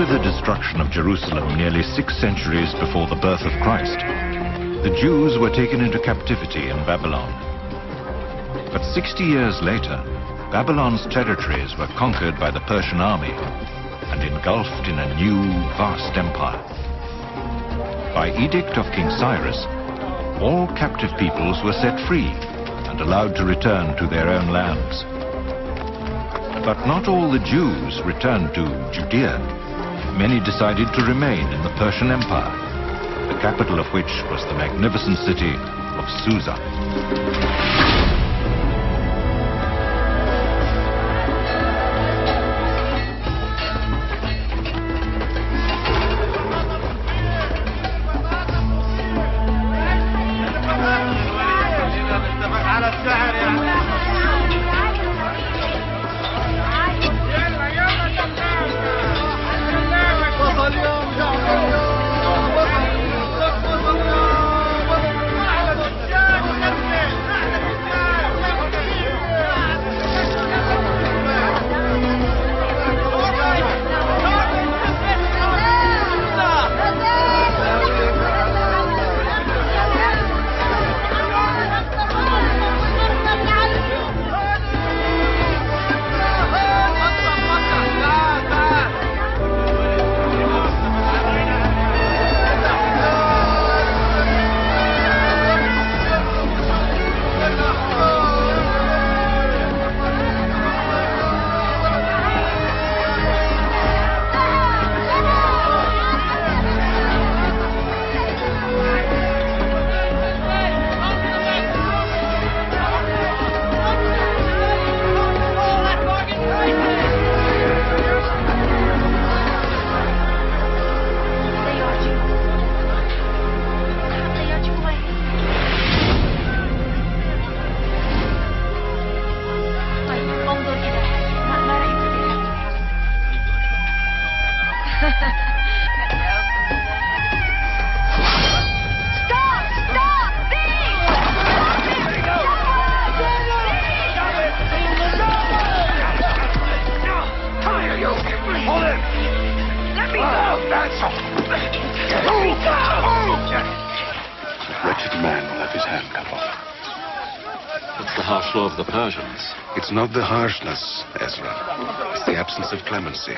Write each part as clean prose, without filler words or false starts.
After the destruction of Jerusalem nearly 6 centuries before the birth of Christ, the Jews were taken into captivity in Babylon. But 60 years later, Babylon's territories were conquered by the Persian army and engulfed in a new, vast empire. By edict of King Cyrus, all captive peoples were set free and allowed to return to their own lands. But not all the Jews returned to Judea. Many decided to remain in the Persian Empire, the capital of which was the magnificent city of Susa. It's not the harshness, Ezra. It's the absence of clemency.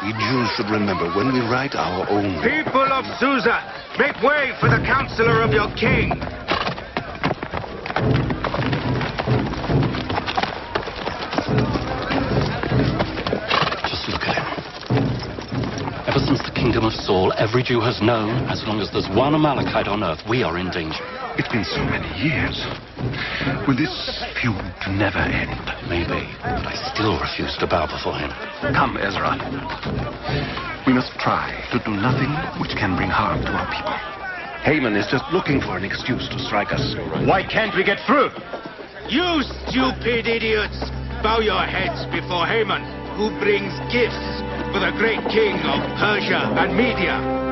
We Jews should remember when we write our own... People of Susa, make way for the counselor of your king! Just look at him. Ever since the kingdom of Saul, every Jew has known, as long as there's one Amalekite on earth, we are in danger. It's been so many years. Will this feud never end? Maybe, but I still refuse to bow before him. Come, Ezra. We must try to do nothing which can bring harm to our people. Haman is just looking for an excuse to strike us. Why can't we get through? You stupid idiots! Bow your heads before Haman, who brings gifts for the great king of Persia and Media.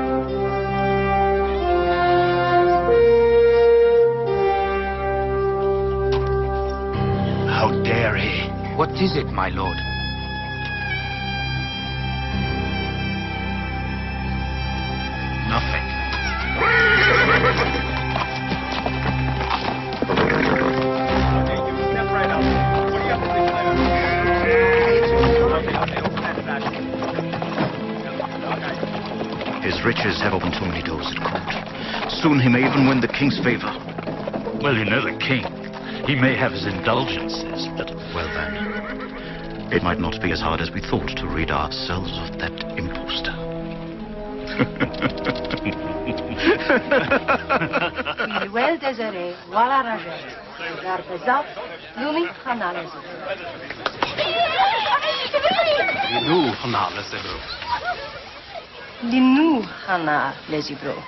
How dare he? What is it, my lord? Nothing. His riches have opened so many doors at court. Soon he may even win the king's favor. Well, you know the king. He may have his indulgences, but... Well then, it might not be as hard as we thought to rid ourselves of that impostor. Well désiré, voilà ragé. Garbezat, Lumi Hanales. Linou Hana Lezebro. Linou Hana Lezibro.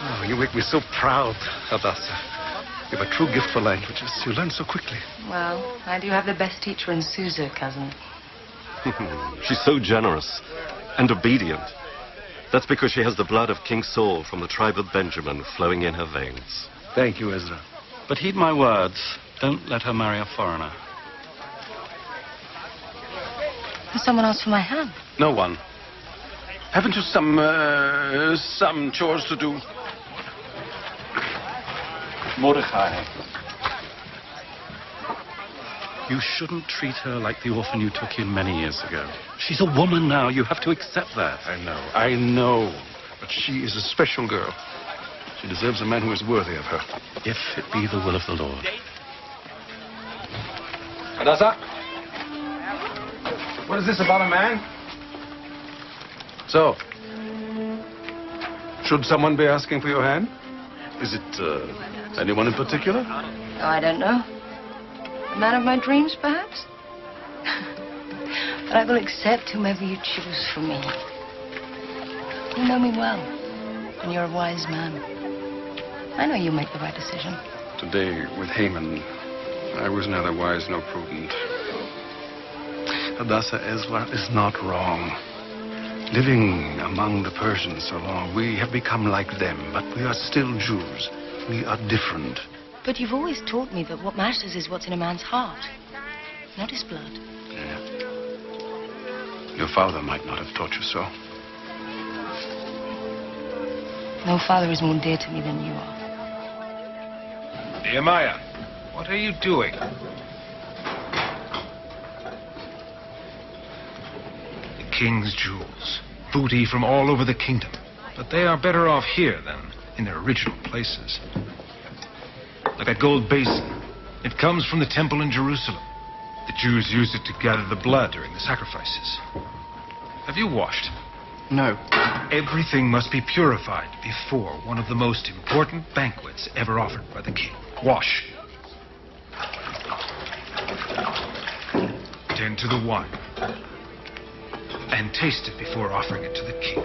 Oh, you make me so proud, Hadassah. You have a true gift for languages. You learn so quickly. Well, I do have the best teacher in Susa, cousin. She's so generous and obedient. That's because she has the blood of King Saul from the tribe of Benjamin flowing in her veins. Thank you, Ezra. But heed my words. Don't let her marry a foreigner. There's someone else for my hand. No one. Haven't you some chores to do? Mordecai. You shouldn't treat her like the orphan you took in many years ago. She's a woman now. You have to accept that. I know. But she is a special girl. She deserves a man who is worthy of her. If it be the will of the Lord. Hadassah? What is this about a man? So, should someone be asking for your hand? Is it anyone in particular? Oh, I don't know. The man of my dreams, perhaps? But I will accept whomever you choose for me. You know me well, and you're a wise man. I know you'll make the right decision. Today, with Haman, I was neither wise nor prudent. Hadassah Ezra is not wrong. Living among the Persians so long, we have become like them, but we are still Jews. We are different. But you've always taught me that what matters is what's in a man's heart, not his blood. Yeah. Your father might not have taught you so. No father is more dear to me than you are. Nehemiah, what are you doing? The king's jewels. Booty from all over the kingdom. But they are better off here than in their original places. Like that gold basin. It comes from the temple in Jerusalem. The Jews used it to gather the blood during the sacrifices. Have you washed? No. Everything must be purified before one of the most important banquets ever offered by the king. Wash. Tend to the wine. And taste it before offering it to the king.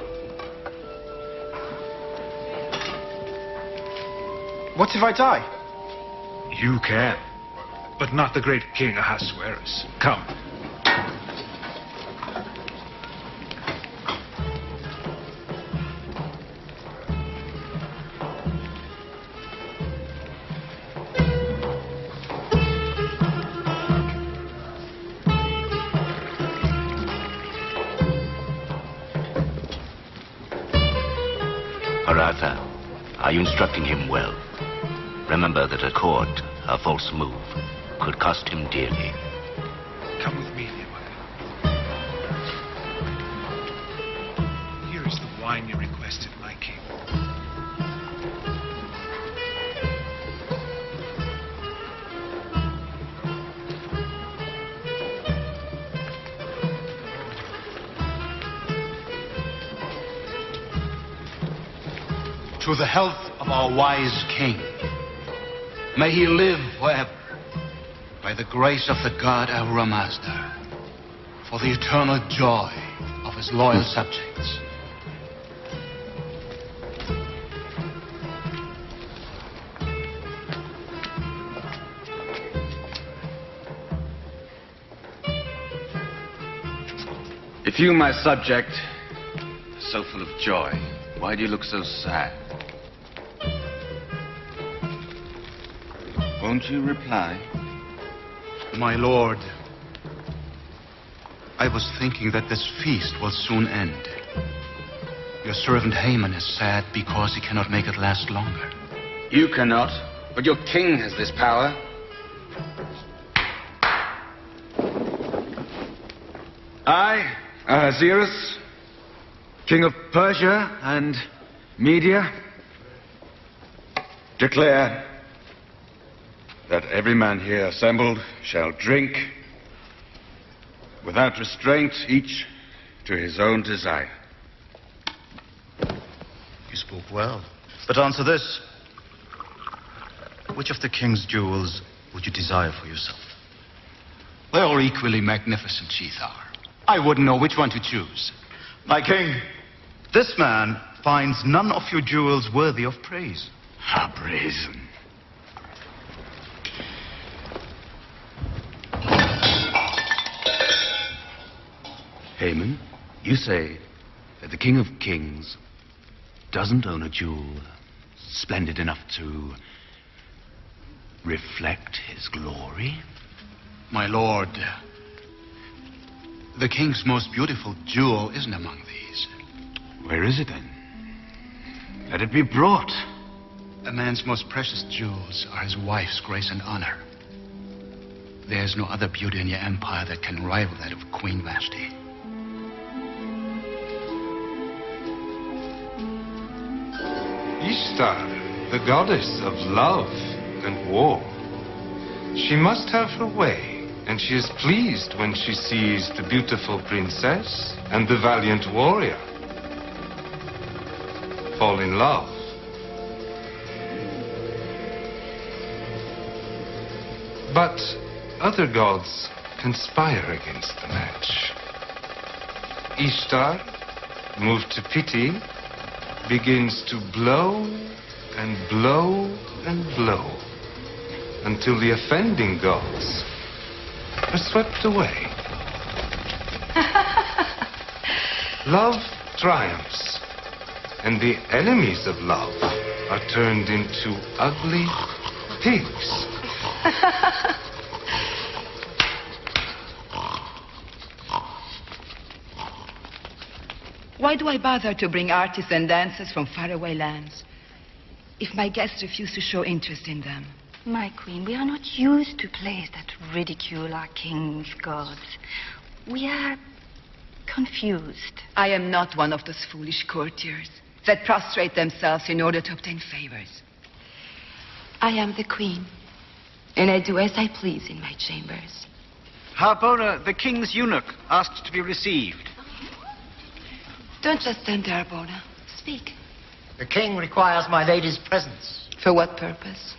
What if I die? You can, but not the great King Ahasuerus. Come. Arthur, are you instructing him well? Remember that at court, a false move could cost him dearly. Come with me, Nehemiah. Here is the wine you requested, my king. To the health of our wise king. May he live forever. By the grace of the God our Master. For the eternal joy of his loyal subjects. If you, my subject, are so full of joy, why do you look so sad? Won't you reply? My lord, I was thinking that this feast will soon end. Your servant Haman is sad because he cannot make it last longer. You cannot, but your king has this power. I, Ahasuerus, king of Persia and Media, declare that every man here assembled shall drink without restraint, each to his own desire. You spoke well. But answer this. Which of the king's jewels would you desire for yourself? They're all equally magnificent, Shethar. I wouldn't know which one to choose. My king, this man finds none of your jewels worthy of praise. How brazen. Haman, you say that the King of Kings doesn't own a jewel splendid enough to reflect his glory? My lord, The king's most beautiful jewel isn't among these. Where is it then? Let it be brought. A man's most precious jewels are his wife's grace and honor. There's no other beauty in your empire that can rival that of Queen Vashti. Ishtar, the goddess of love and war. She must have her way, and she is pleased when she sees the beautiful princess and the valiant warrior fall in love. But other gods conspire against the match. Ishtar, moved to pity, begins to blow and blow and blow until the offending gods are swept away. Love triumphs, and the enemies of love are turned into ugly pigs. Why do I bother to bring artists and dancers from faraway lands if my guests refuse to show interest in them? My queen, we are not used to plays that ridicule our king's gods. We are confused. I am not one of those foolish courtiers that prostrate themselves in order to obtain favors. I am the queen, and I do as I please in my chambers. Harbona, the king's eunuch, asks to be received. Don't just stand there, Bona. Speak. The king requires my lady's presence. For what purpose?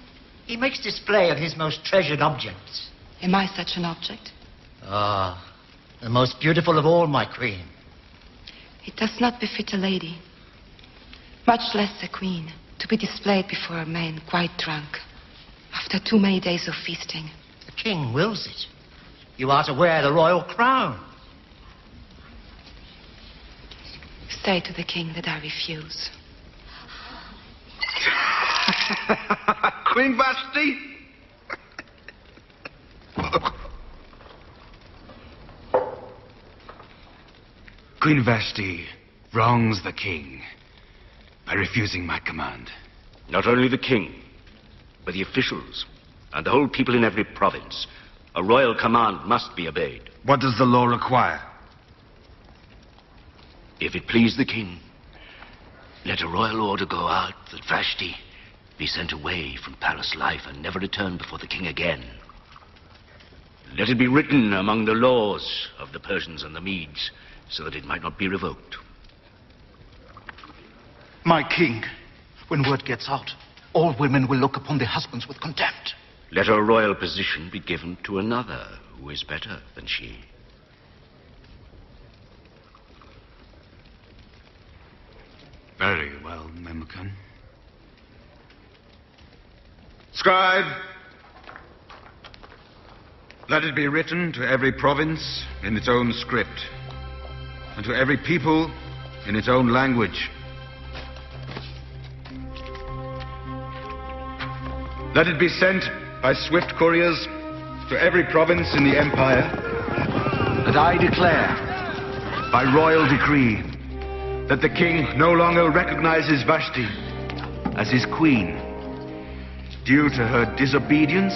He makes display of his most treasured objects. Am I such an object? Ah, the most beautiful of all, my queen. It does not befit a lady, much less a queen, to be displayed before a man quite drunk after too many days of feasting. The king wills it. You are to wear the royal crown. Say to the king that I refuse. Queen Vashti? Queen Vashti wrongs the king by refusing my command. Not only the king, but the officials and the whole people in every province. A royal command must be obeyed. What does the law require? If it please the king, let a royal order go out that Vashti be sent away from palace life and never return before the king again. Let it be written among the laws of the Persians and the Medes so that it might not be revoked. My king, when word gets out, all women will look upon their husbands with contempt. Let her royal position be given to another who is better than she. Very well, Memucan. Scribe, let it be written to every province in its own script, and to every people in its own language. Let it be sent by swift couriers to every province in the empire that I declare, by royal decree, that the king no longer recognizes Vashti as his queen due to her disobedience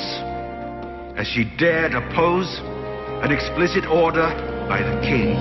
as she dared oppose an explicit order by the king.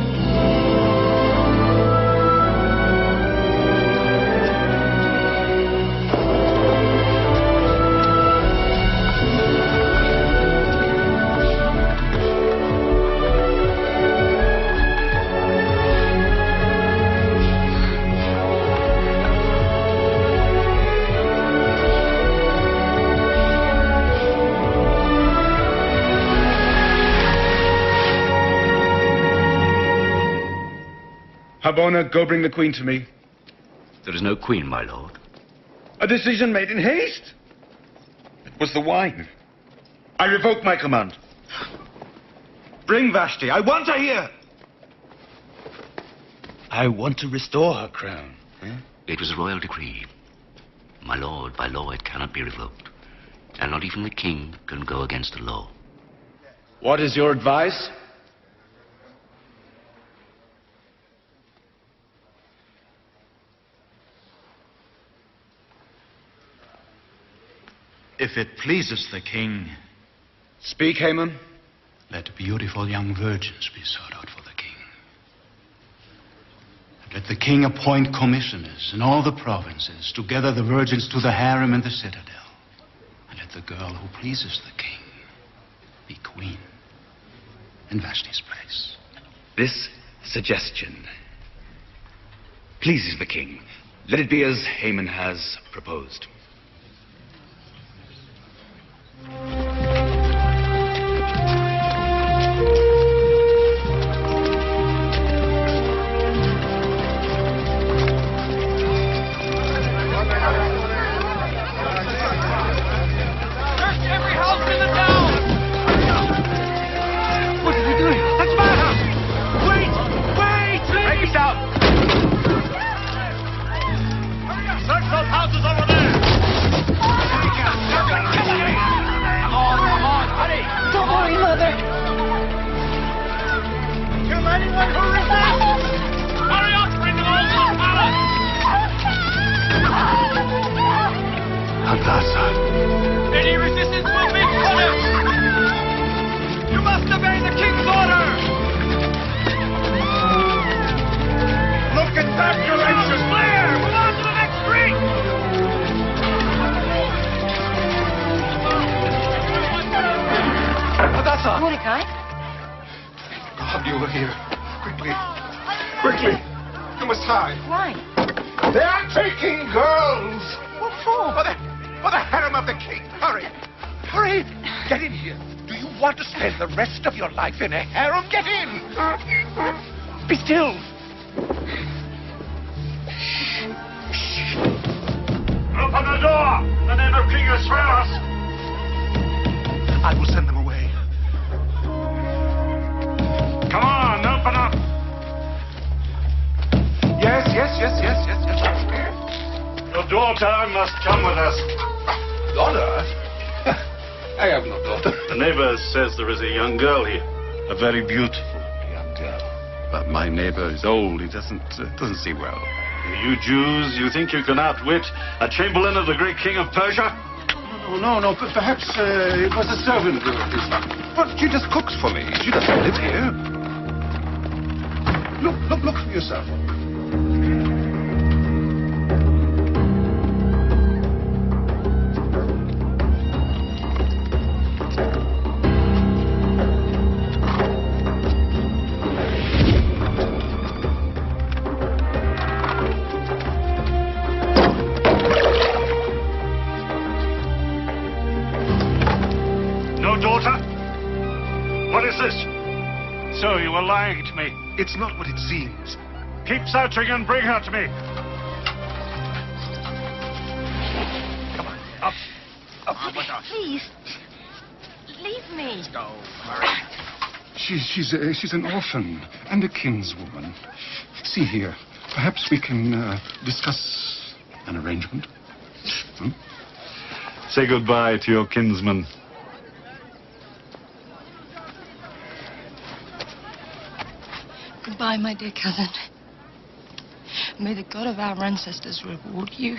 Harbona, go bring the queen to me. There is no queen, my lord. A decision made in haste. It was the wine. I revoke my command. Bring Vashti. I want her here. I want to restore her crown. It was a royal decree. My lord, by law it cannot be revoked. And not even the king can go against the law. What is your advice? If it pleases the king, Speak, Haman. let beautiful young virgins be sought out for the king. And let the king appoint commissioners in all the provinces to gather the virgins to the harem in the citadel. And let the girl who pleases the king be queen in Vashti's place. This suggestion pleases the king. Let it be as Haman has proposed. Any resistance will be punished! You must obey the king's order! Look at that courageous flare! Move on to the next street! Hadassah! Mordecai? God, you were here. Quickly. Quickly. You must hide. Why? They are taking girls! What for? For the harem of the king. Hurry. Hurry. Get in here. Do you want to spend the rest of your life in a harem? Get in. Be still. Open the door! In the name of King Ahasuerus! I will send them away. Come on, open up! Yes. Your daughter must come with us. Daughter? I have no daughter. The neighbor says there is a young girl here. A very beautiful young girl. But my neighbor is old. He doesn't see well. You Jews, you think you can outwit a chamberlain of the great king of Persia? No. Perhaps it was a servant girl. But she just cooks for me. She doesn't live here. Look for yourself. Daughter? What is this? So you were lying to me. It's not what it seems. Keep searching and bring her to me. Come on, up. Please, leave me. Go, hurry. She's an orphan and a kinswoman. See here, perhaps we can discuss an arrangement. Say goodbye to your kinsman. Goodbye, my dear cousin. May the God of our ancestors reward you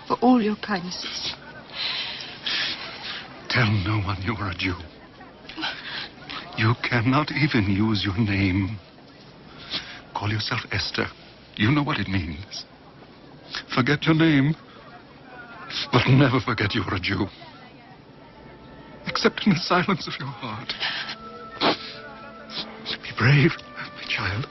for all your kindnesses. Tell no one you're a Jew. You cannot even use your name. Call yourself Esther. You know what it means. Forget your name, but never forget you're a Jew. Except in the silence of your heart. Be brave, my child.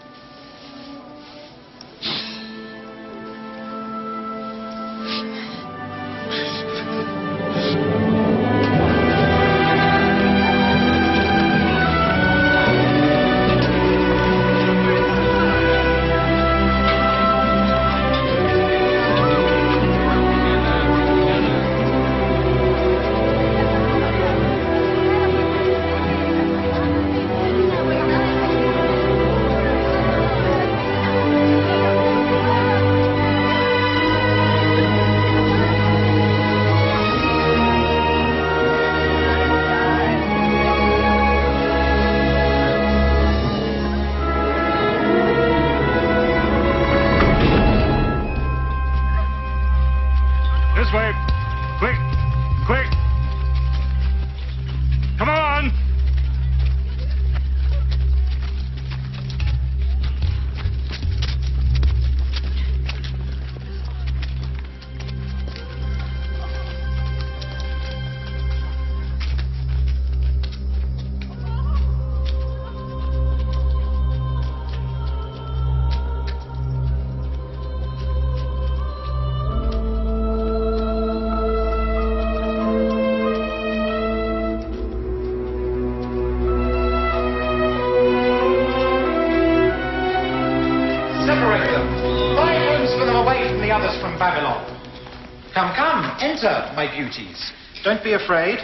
enter, my beauties. Don't be afraid.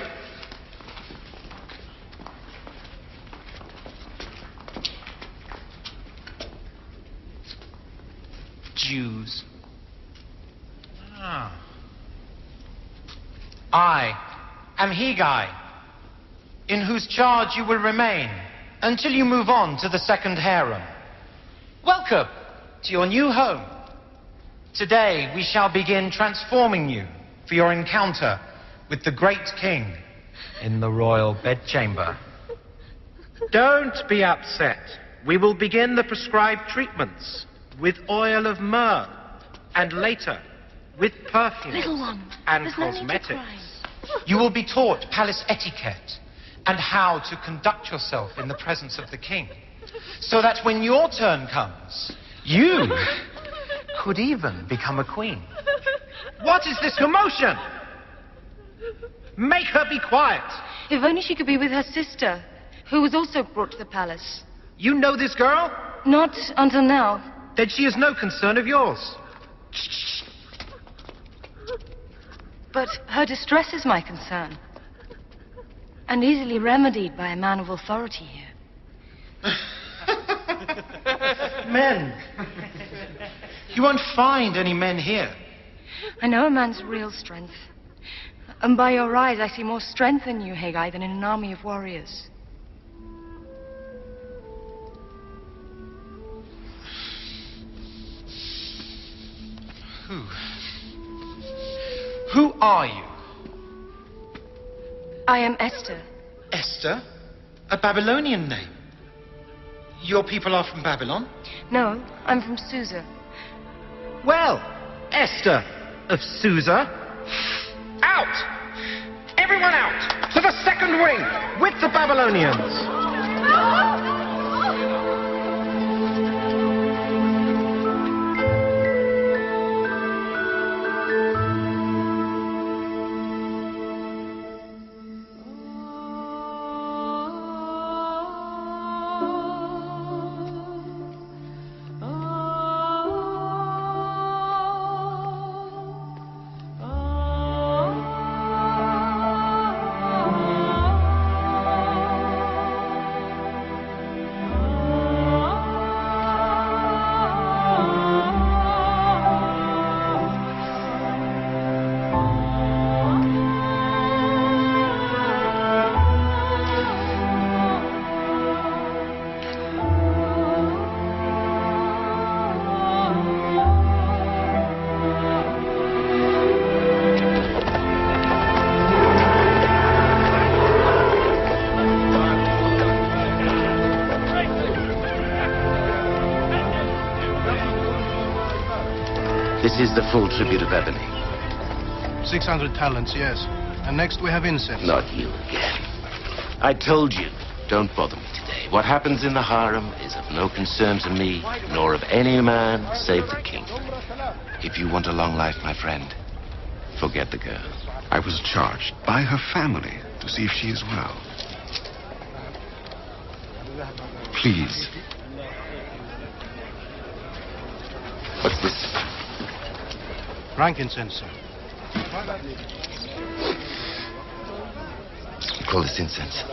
Jews. Ah. I am Hegai, in whose charge you will remain until you move on to the second harem. Welcome to your new home. Today we shall begin transforming you for your encounter with the great king in the royal bedchamber. Don't be upset. We will begin the prescribed treatments with oil of myrrh, and later with perfumes Little one, and there's no need to cosmetics. cry. You will be taught palace etiquette and how to conduct yourself in the presence of the king, so that when your turn comes, you could even become a queen. What is this commotion? Make her be quiet. If only she could be with her sister, who was also brought to the palace. You know this girl? Not until now. Then she is no concern of yours. But her distress is my concern. And easily remedied by a man of authority here. Men. You won't find any men here. I know a man's real strength. And by your eyes, I see more strength in you, Hegai, than in an army of warriors. Who are you? I am Esther. Esther? A Babylonian name. Your people are from Babylon? No, I'm from Susa. Well, Esther of Susa, out! Everyone out! To the second wing with the Babylonians! This is the full tribute of ebony. 600 talents, yes. And next we have incense. Not you again. I told you, don't bother me today. What happens in the harem is of no concern to me, nor of any man save the king. If you want a long life, my friend, forget the girl. I was charged by her family to see if she is well. Please. What's this? Frankincense, sir. Call this incense.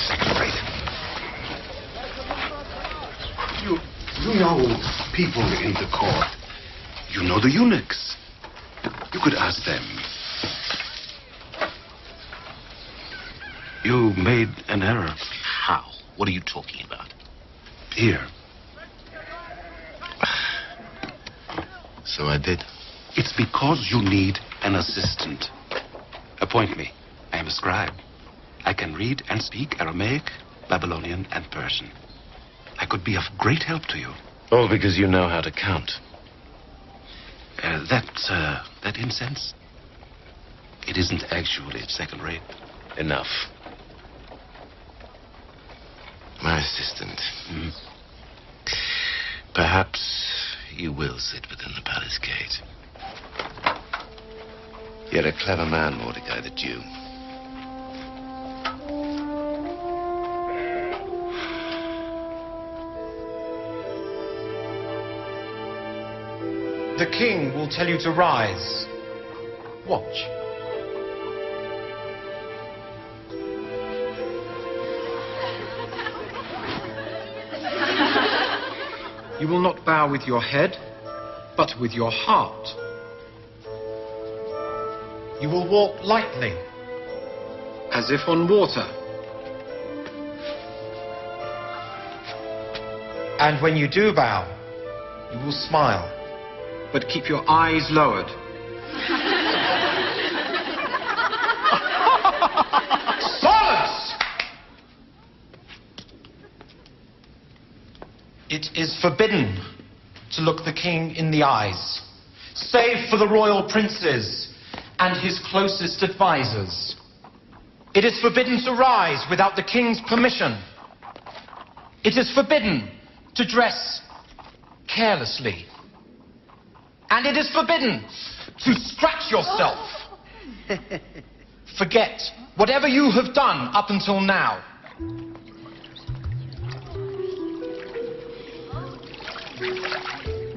Second rate. You know people in the court. You know the eunuchs. You could ask them. You made an error. How? What are you talking about? Here. So I did. It's because you need an assistant. Appoint me. I am a scribe. I can read and speak Aramaic, Babylonian, and Persian. I could be of great help to you. All because you know how to count. That incense? It isn't actually second rate. Enough. My assistant. Perhaps you will sit within the palace gate. You're a clever man, Mordecai the Jew. The king will tell you to rise. watch. You will not bow with your head, but with your heart. You will walk lightly, as if on water. And when you do bow, you will smile, but keep your eyes lowered. Silence! It is forbidden to look the king in the eyes, save for the royal princes and his closest advisors. It is forbidden to rise without the king's permission. It is forbidden to dress carelessly. And it is forbidden to scratch yourself. Forget whatever you have done up until now.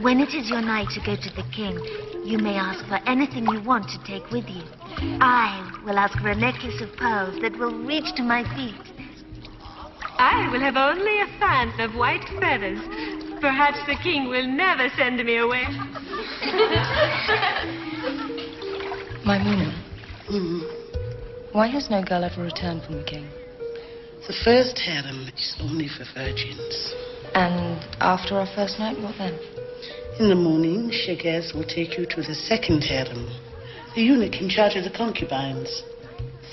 When it is your night to go to the king, you may ask for anything you want to take with you. I will ask for a necklace of pearls that will reach to my feet. I will have only a fan of white feathers. Perhaps the king will never send me away. Maimuna, why has no girl ever returned from the king? The first harem is only for virgins. And after our first night, what then? In the morning, Shagaz will take you to the second harem, the eunuch in charge of the concubines.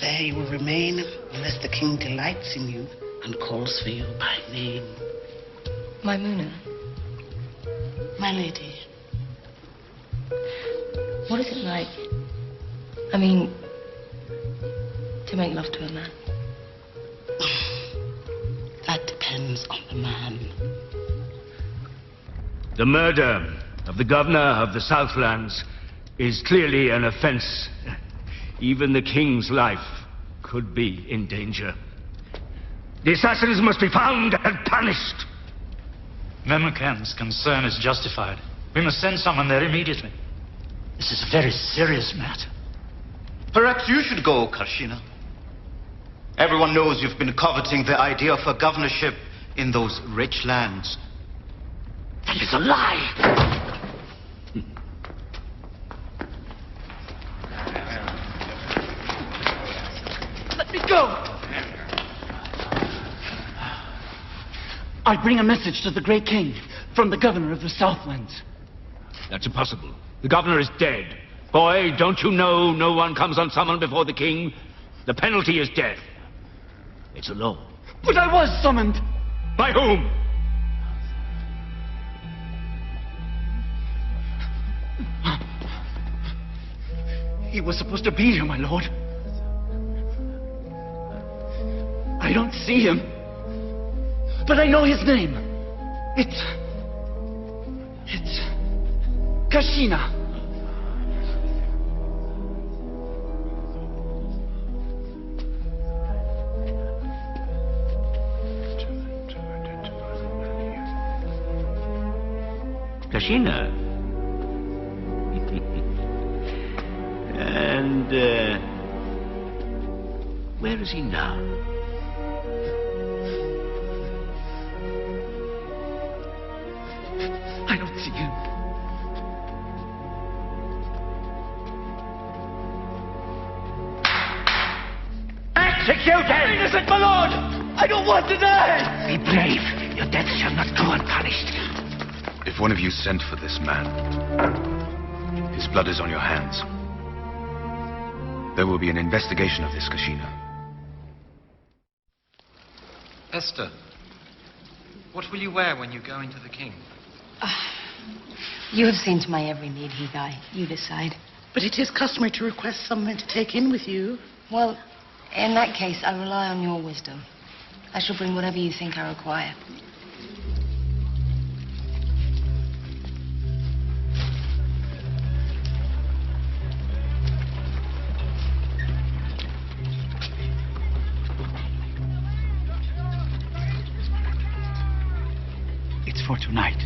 There you will remain unless the king delights in you and calls for you by name. Maimuna, my lady. What is it like? I mean, to make love to a man? That depends on the man. The murder of the governor of the Southlands is clearly an offense. Even the king's life could be in danger. The assassins must be found and punished. Memucan's concern is justified. We must send someone there immediately. This is a very serious matter. Perhaps you should go, Karshina. Everyone knows you've been coveting the idea of a governorship in those rich lands. That is a lie! Let me go! I bring a message to the great king from the governor of the Southlands. That's impossible. The governor is dead. Boy, don't you know no one comes unsummoned before the king? The penalty is death. It's a law. But I was summoned. By whom? He was supposed to be here, my lord. I don't see him. But I know his name. It's Kashina. Kashina. And, where is he now? I don't see him. Execute him! Innocent, my lord! I don't want to die! Be brave. Your death shall not go unpunished. If one of you sent for this man, his blood is on your hands. There will be an investigation of this, Kashina. Esther, what will you wear when you go into the king? You have seen to my every need, Higai. You decide. But it is customary to request someone to take in with you. Well, in that case, I rely on your wisdom. I shall bring whatever you think I require. It's for tonight.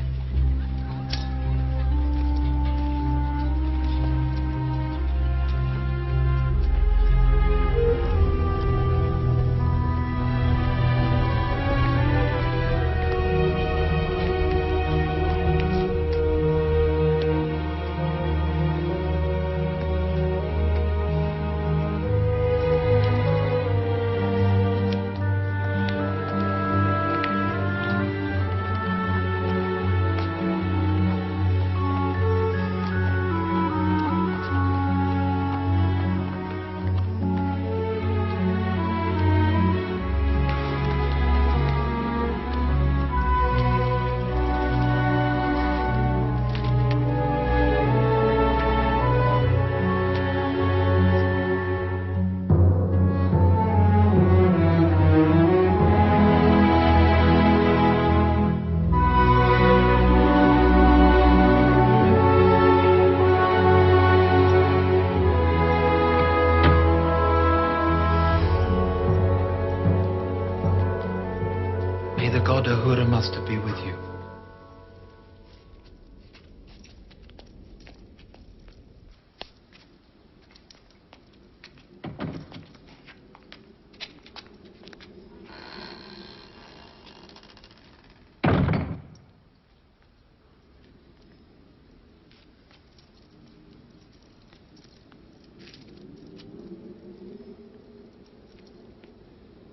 God Ahura Mazda be with you.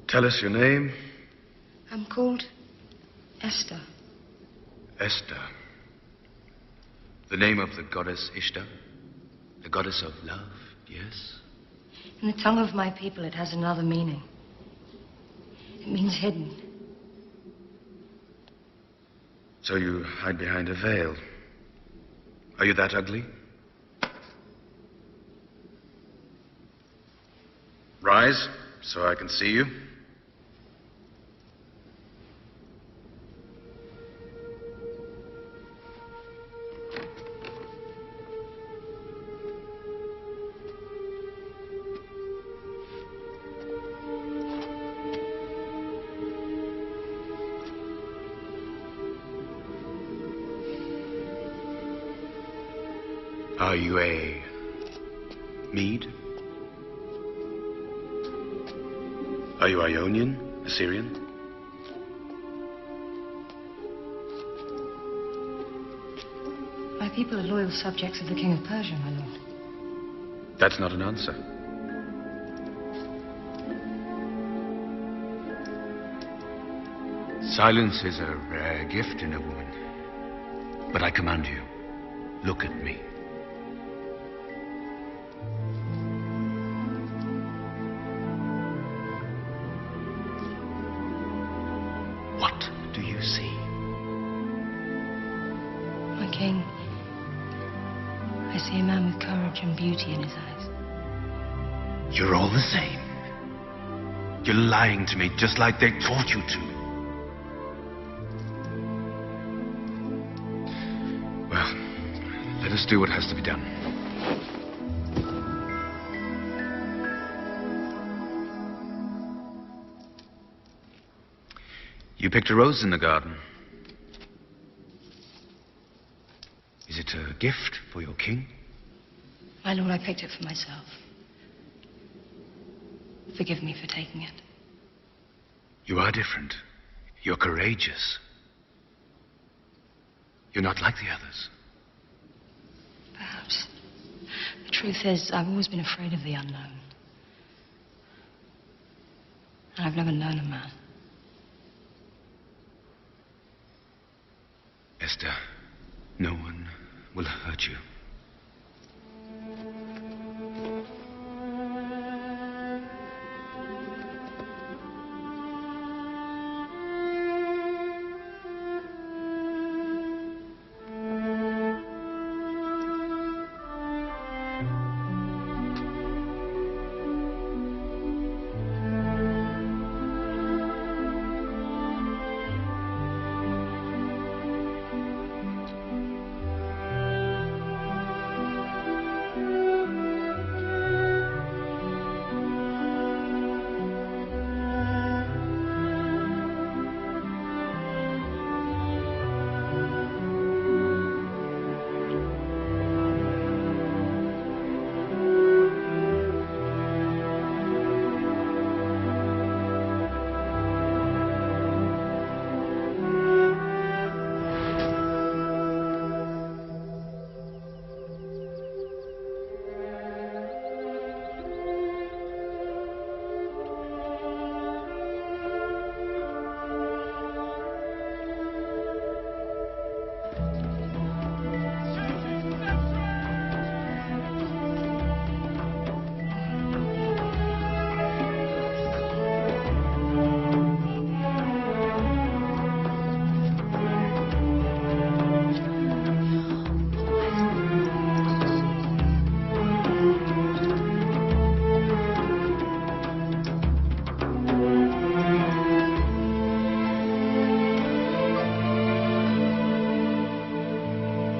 Tell us your name. I'm called Esther. Esther. The name of the goddess Ishtar? The goddess of love, yes? In the tongue of my people, it has another meaning. It means hidden. So you hide behind a veil. Are you that ugly? Rise, so I can see you. Are you a Mede? Are you Ionian, Assyrian? My people are loyal subjects of the King of Persia, my lord. That's not an answer. Silence is a rare gift in a woman. But I command you, look at me. What do you see? My king, I see a man with courage and beauty in his eyes. You're all the same. You're lying to me just like they taught you to. Well, let us do what has to be done. You picked a rose in the garden. Is it a gift for your king? My lord, I picked it for myself. Forgive me for taking it. You are different. You're courageous. You're not like the others. Perhaps. The truth is, I've always been afraid of the unknown. And I've never known a man. Esther, no one will hurt you.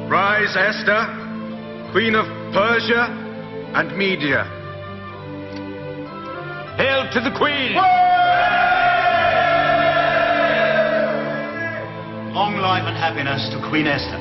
Rise, Esther, Queen of Persia and Media. Hail to the Queen! Long life and happiness to Queen Esther.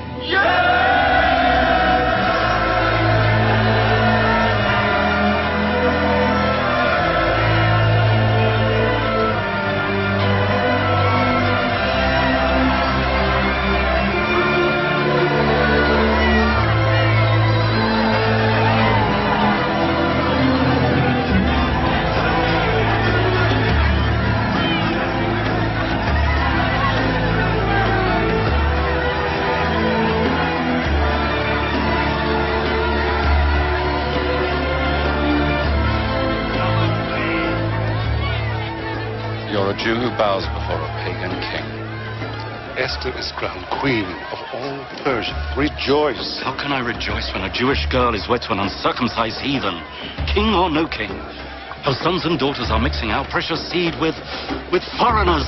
You're a Jew who bows before a pagan king. Esther is crowned queen of all Persia. Rejoice. How can I rejoice when a Jewish girl is wed to an uncircumcised heathen? King or no king? Her sons and daughters are mixing our precious seed with foreigners.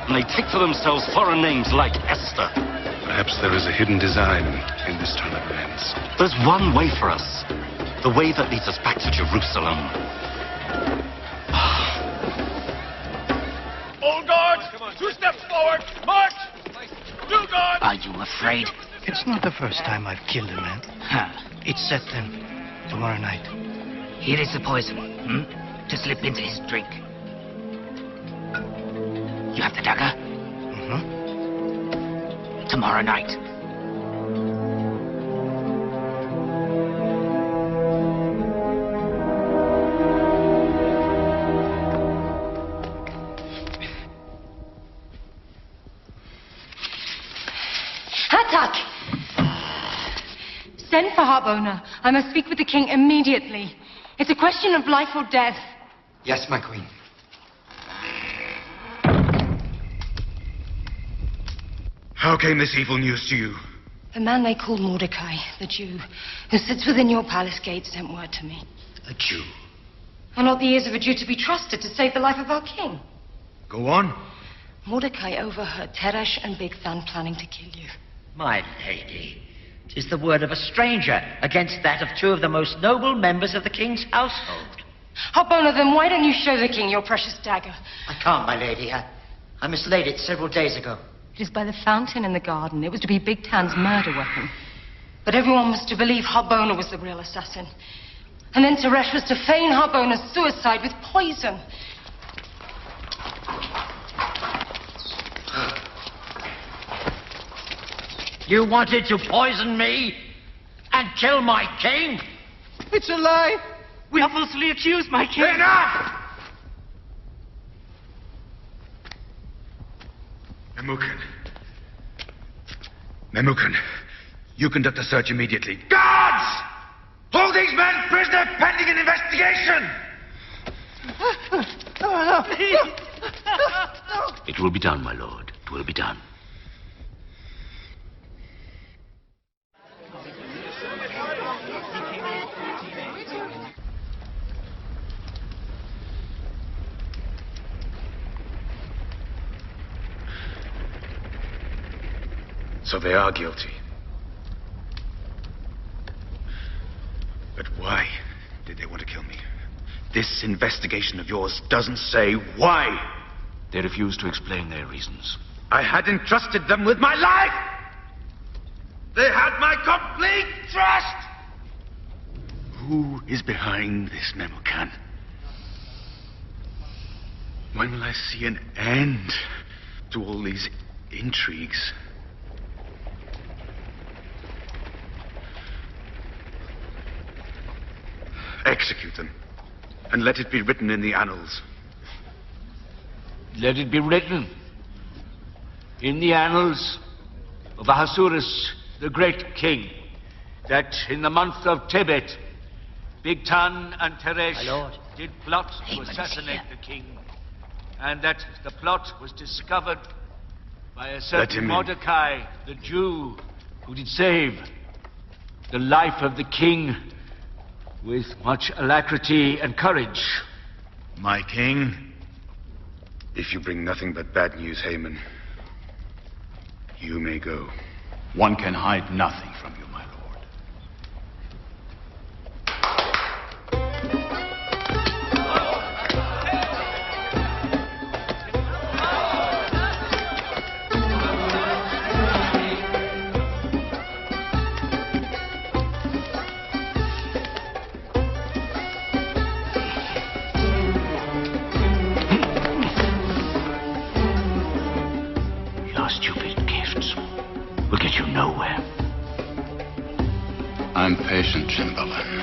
And they take for themselves foreign names like Esther. Perhaps there is a hidden design in this turn of events. There's one way for us. The way that leads us back to Jerusalem. All guards, 2 steps forward. March! 2 guards! Are you afraid? It's not the first time I've killed a man. It's set then. Tomorrow night. Here is the poison, to slip into his drink. You have the dagger? Tomorrow night. Attack! Send for Harbona. I must speak with the king immediately. It's a question of life or death. Yes, my queen. How came this evil news to you? The man they call Mordecai, the Jew, who sits within your palace gate, sent word to me. A Jew? Are not the ears of a Jew to be trusted to save the life of our king? Go on. Mordecai overheard Teresh and Bigthan planning to kill you. My lady, 'tis the word of a stranger against that of 2 of the most noble members of the king's household. Harbona, then why don't you show the king your precious dagger? I can't, my lady. I mislaid it several days ago. It is by the fountain in the garden. It was to be Bigtan's murder weapon. But everyone was to believe Harbona was the real assassin. And then Teresh was to feign Harbona's suicide with poison. You wanted to poison me and kill my king? It's a lie. We are falsely accused, my king. Enough! Memucan, you conduct a search immediately. Guards! Hold these men prisoner pending an investigation! It will be done, my lord. It will be done. So they are guilty. But why did they want to kill me? This investigation of yours doesn't say why. They refuse to explain their reasons. I had entrusted them with my life! They had my complete trust! Who is behind this, Memucan? When will I see an end to all these intrigues? Execute them, and let it be written in the annals. Let it be written in the annals of Ahasuerus, the great king, that in the month of Tebet, Bigtan and Teresh did plot to assassinate the king, and that the plot was discovered by a certain Mordecai, the Jew, who did save the life of the king with much alacrity and courage. My king, if you bring nothing but bad news, Haman, you may go. One can hide nothing from you, my lord. Chamberlain.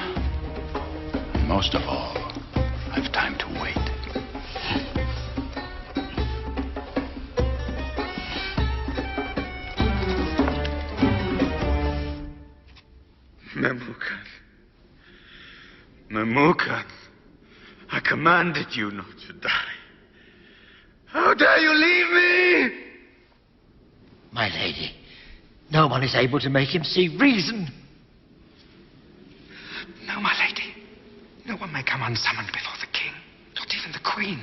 And most of all, I've time to wait. Memucan. Memucan. I commanded you not to die. How dare you leave me? My lady, no one is able to make him see reason. No, my lady. No one may come unsummoned before the king. Not even the queen.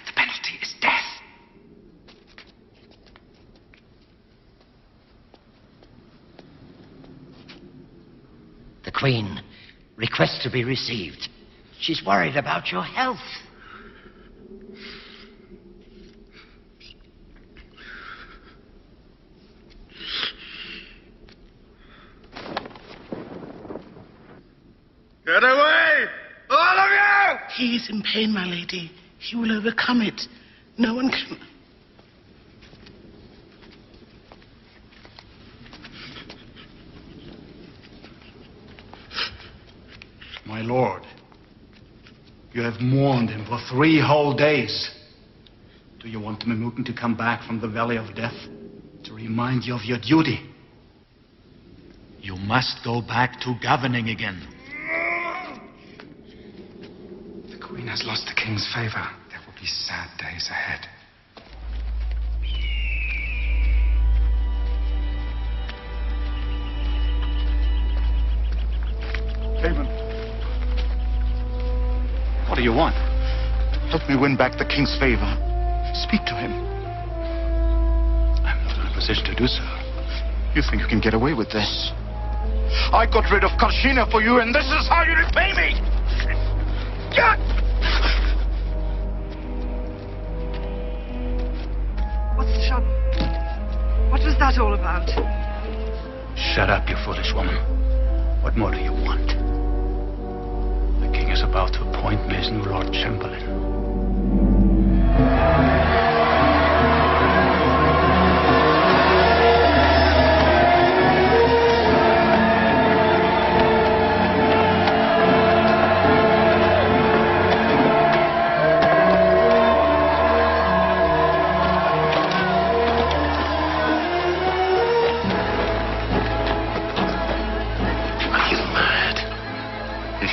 The penalty is death. The queen requests to be received. She's worried about your health. Get away! All of you! He is in pain, my lady. He will overcome it. No one can... My lord, you have mourned him for 3 whole days. Do you want Memucan to come back from the Valley of Death to remind you of your duty? You must go back to governing again. The Queen has lost the King's favor. There will be sad days ahead. Haven. What do you want? Help me win back the King's favor. Speak to him. I'm not in a position to do so. You think you can get away with this? I got rid of Karshina for you, and this is how you repay me! What's the trouble? What was that all about? Shut up, you foolish woman. What more do you want? The king is about to appoint me as new Lord Chamberlain.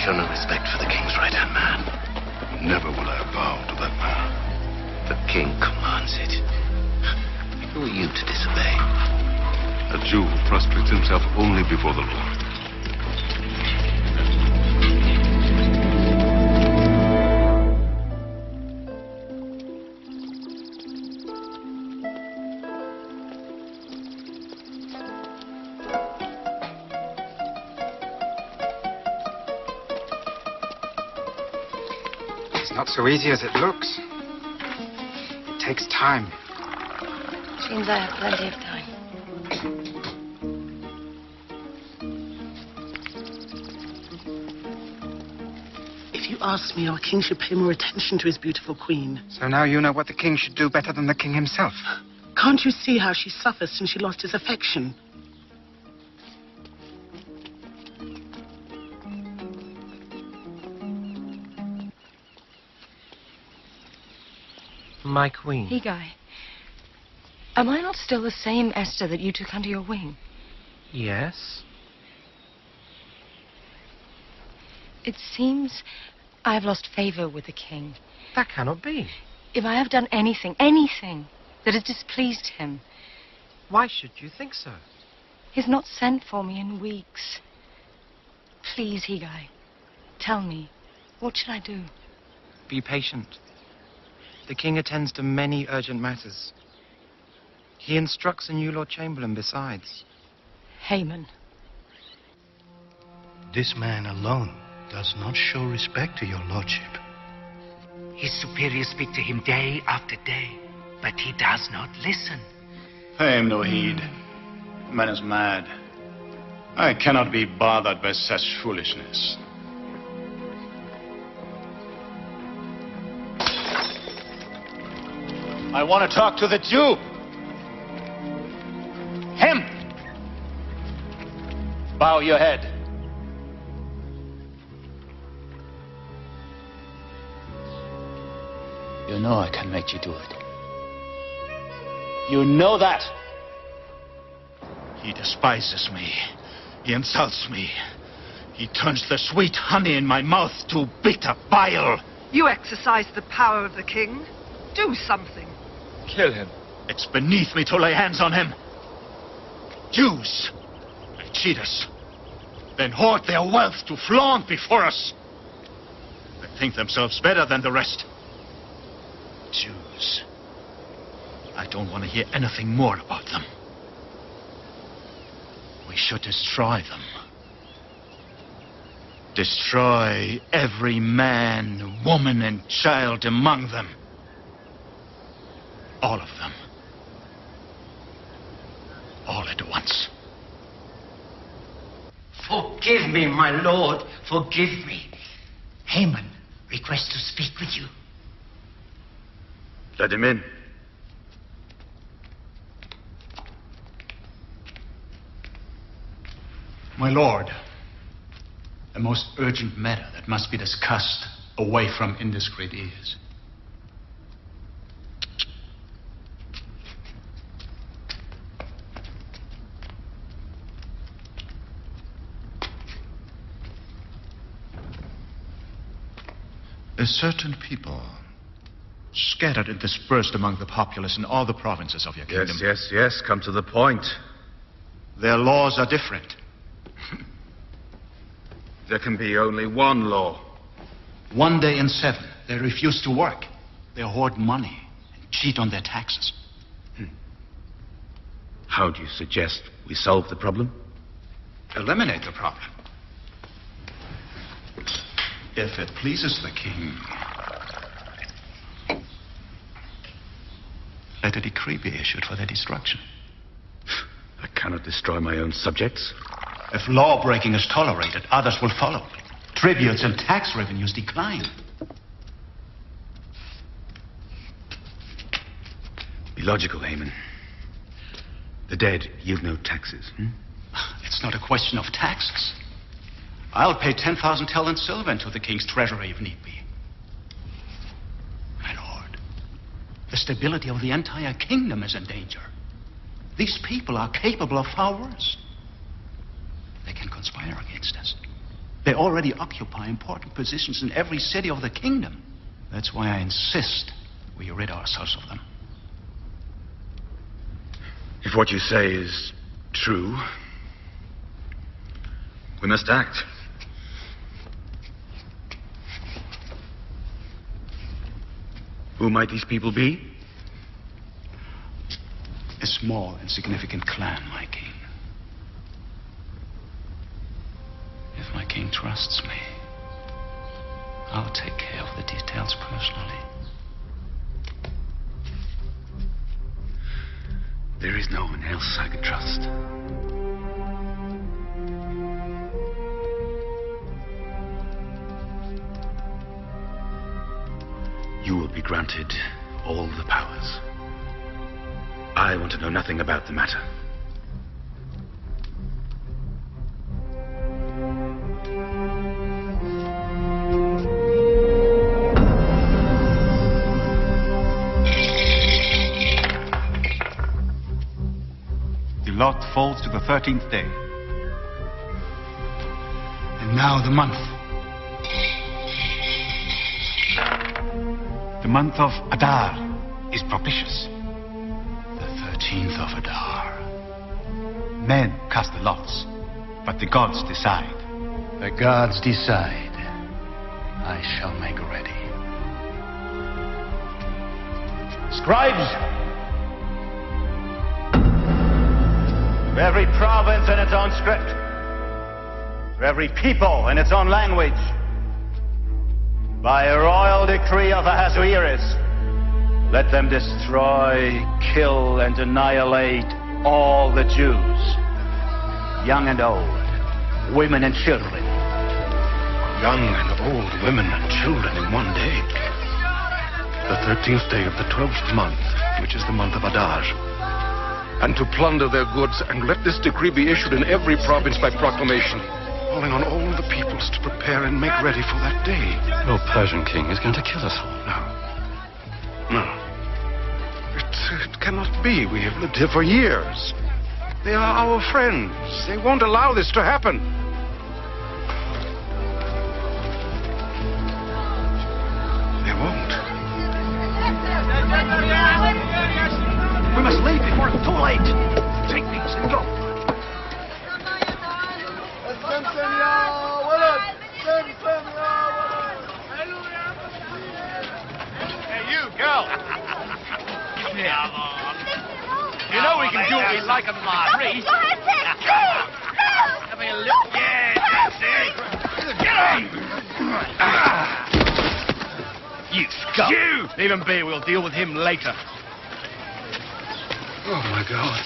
Show no respect for the king's right-hand man. Never will I bow to that man. The king commands it. Who are you to disobey? A Jew who prostrates himself only before the Lord. It's not so easy as it looks. It takes time. Seems I have plenty of time. If you ask me, our king should pay more attention to his beautiful queen. So now you know what the king should do better than the king himself. Can't you see how she suffers since she lost his affection? My queen. Higai, am I not still the same Esther that you took under your wing? Yes? It seems I have lost favor with the king. That cannot be. If I have done anything that has displeased him... Why should you think so? He's not sent for me in weeks. Please, Higai, tell me, what should I do? Be patient. The king attends to many urgent matters. He instructs a new Lord Chamberlain besides. Haman. This man alone does not show respect to your lordship. His superiors speak to him day after day, but he does not listen. Pay him no heed. The man is mad. I cannot be bothered by such foolishness. I want to talk to the Jew. Him! Bow your head. You know I can make you do it. You know that. He despises me. He insults me. He turns the sweet honey in my mouth to bitter bile. You exercise the power of the king. Do something. Kill him. It's beneath me to lay hands on him. Jews. They cheat us. Then hoard their wealth to flaunt before us. They think themselves better than the rest. Jews. I don't want to hear anything more about them. We should destroy them. Destroy every man, woman, and child among them. All of them. All at once. Forgive me, my lord. Forgive me. Haman requests to speak with you. Let him in. My lord, a most urgent matter that must be discussed away from indiscreet ears. A certain people, scattered and dispersed among the populace in all the provinces of your kingdom. Yes, come to the point. Their laws are different. There can be only one law. 1 day in 7, they refuse to work. They hoard money and cheat on their taxes. How do you suggest we solve the problem? Eliminate the problem. If it pleases the king, let a decree be issued for their destruction. I cannot destroy my own subjects. If law-breaking is tolerated, others will follow. Tributes and tax revenues decline. Be logical, Haman. The dead yield no taxes. It's not a question of taxes. I'll pay 10,000 talents silver into the king's treasury if need be. My lord, the stability of the entire kingdom is in danger. These people are capable of far worse. They can conspire against us. They already occupy important positions in every city of the kingdom. That's why I insist we rid ourselves of them. If what you say is true, we must act. Who might these people be? A small, insignificant clan, my king. If my king trusts me, I'll take care of the details personally. There is no one else I can trust. You will be granted all the powers. I want to know nothing about the matter. The lot falls to the 13th day. And now the month. The month of Adar is propitious. The 13th of Adar. Men cast the lots, but the gods decide. The gods decide. I shall make ready. Scribes! For every province in its own script. For every people in its own language. By a royal decree of Ahasuerus, let them destroy, kill, and annihilate all the Jews, young and old, women and children. Young and old women and children in one day. The 13th day of the 12th month, which is the month of Adar. And to plunder their goods, and let this decree be issued in every province by proclamation, calling on all the peoples to prepare and make ready for that day. Your Persian king is going to kill us all. No. No. It cannot be. We have lived here for years. They are our friends. They won't allow this to happen. They won't. We must leave before it's too late. Take these and go. Hey, you, girl. Come here. You know we can do what we like on the street. Have a look. Yeah, that's it. Get on. You scum. You! Leave him be. We'll deal with him later. Oh, my God.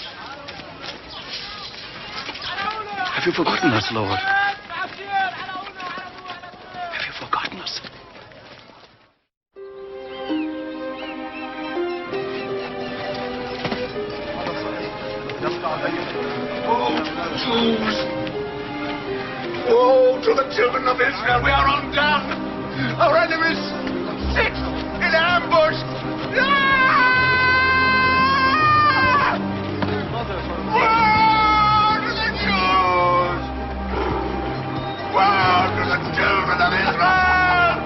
Have you forgotten us, Lord? Have you forgotten us? Oh, Jews! Woe to the children of Israel! We are undone! Our enemies sit in ambush! Woe to the Jews! Woe to the children of Israel!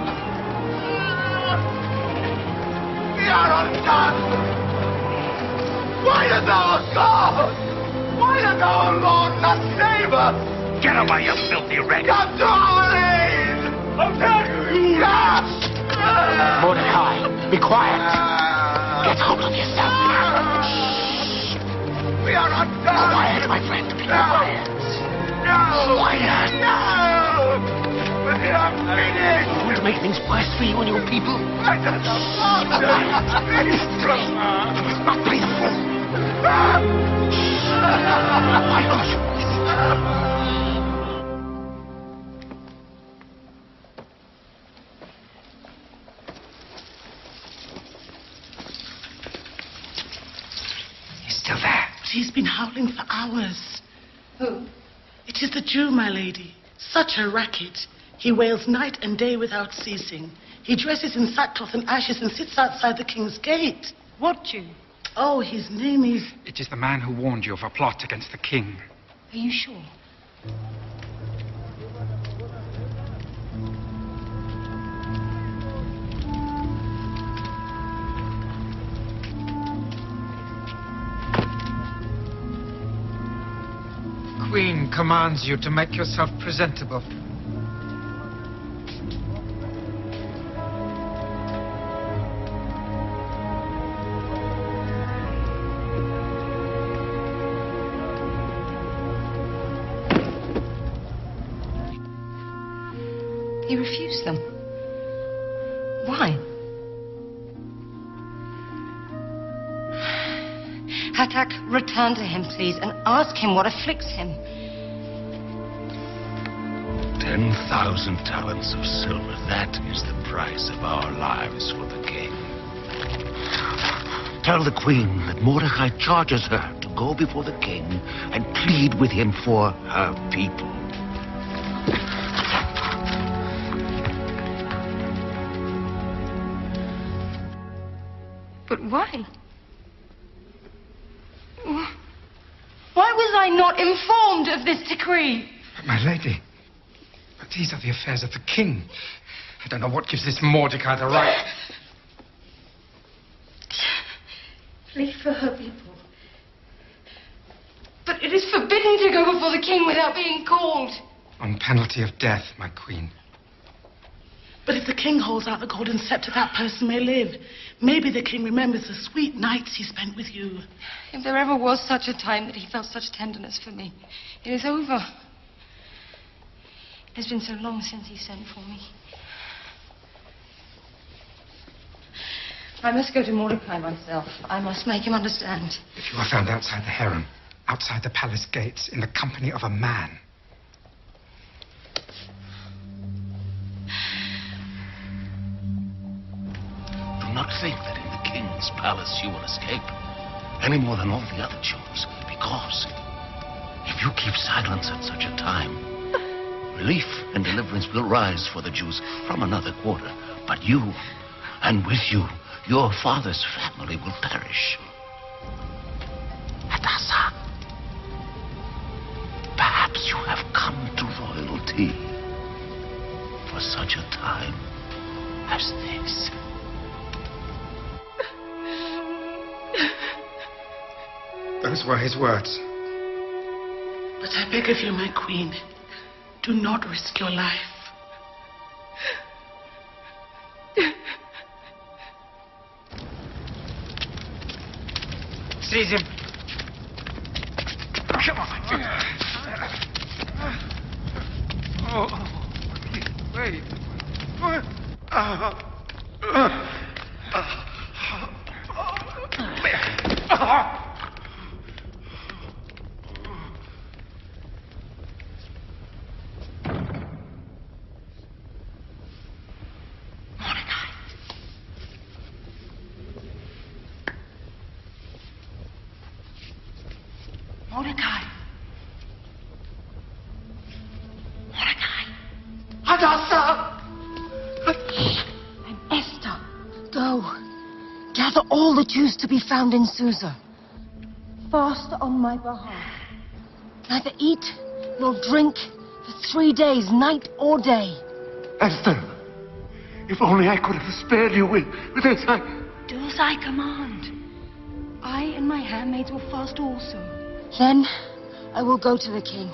We are undone! Why does our God? Why does our Lord not save us? Get away, you filthy wretch! Come to our aid! I'll tell you! Yes! Mordecai, be quiet. Get hold of yourself. We are not done! Quiet, my friend. Be quiet. No! Quiet. No! We are finished! You want to make things worse for you and your people? I don't know. You must not play the fool. Why don't you? He's still there. But he's been howling for hours. Who? It is the Jew, my lady. Such a racket. He wails night and day without ceasing. He dresses in sackcloth and ashes and sits outside the king's gate. What Jew? Oh, his name is... It is the man who warned you of a plot against the king. Are you sure? Queen commands you to make yourself presentable. He refused them. Why? Hatak, return to him, please, and ask him what afflicts him. 10,000 talents of silver. That is the price of our lives for the king. Tell the queen that Mordecai charges her to go before the king and plead with him for her people. But why? Why was I not informed of this decree? My lady, but these are the affairs of the king. I don't know what gives this Mordecai the right. Plead for her people. But it is forbidden to go before the king without being called. On penalty of death, my queen. But if the king holds out the golden scepter, that person may live. Maybe the king remembers the sweet nights he spent with you. If there ever was such a time that he felt such tenderness for me, it is over. It has been so long since he sent for me. I must go to Mordecai myself. I must make him understand. If you are found outside the harem, outside the palace gates, in the company of a man, Do not think that in the king's palace you will escape, any more than all the other Jews, because if you keep silence at such a time, relief and deliverance will rise for the Jews from another quarter. But you, and with you, your father's family will perish. Hadassah, perhaps you have come to royalty for such a time as this. Those were his words. But I beg of you, my queen, do not risk your life. Seize him. Come on. Oh, wait. Mordecai. Hadassah! I'm Esther. Go. Gather all the Jews to be found in Susa. Fast on my behalf. Neither eat nor drink for 3 days, night or day. Esther, if only I could have spared you with this. Do as I command. I and my handmaids will fast also. Then I will go to the king,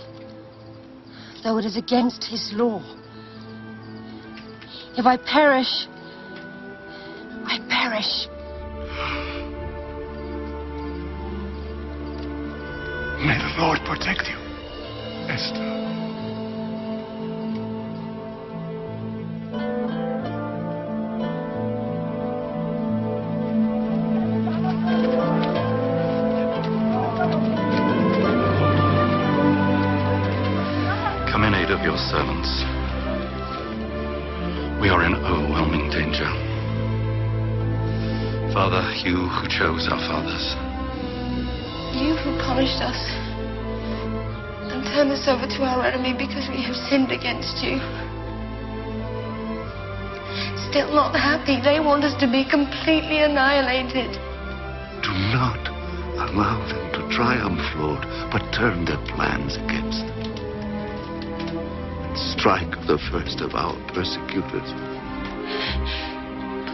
though it is against his law. If I perish, I perish. May the Lord protect you, Esther. Come in aid of your servants. We are in overwhelming danger. Father, you who chose our fathers, You who punished us and turned us over to our enemy because we have sinned against you. Still not happy. They want us to be completely annihilated. Do not allow them to triumph, Lord, but turn their plans against them. And strike the first of our persecutors.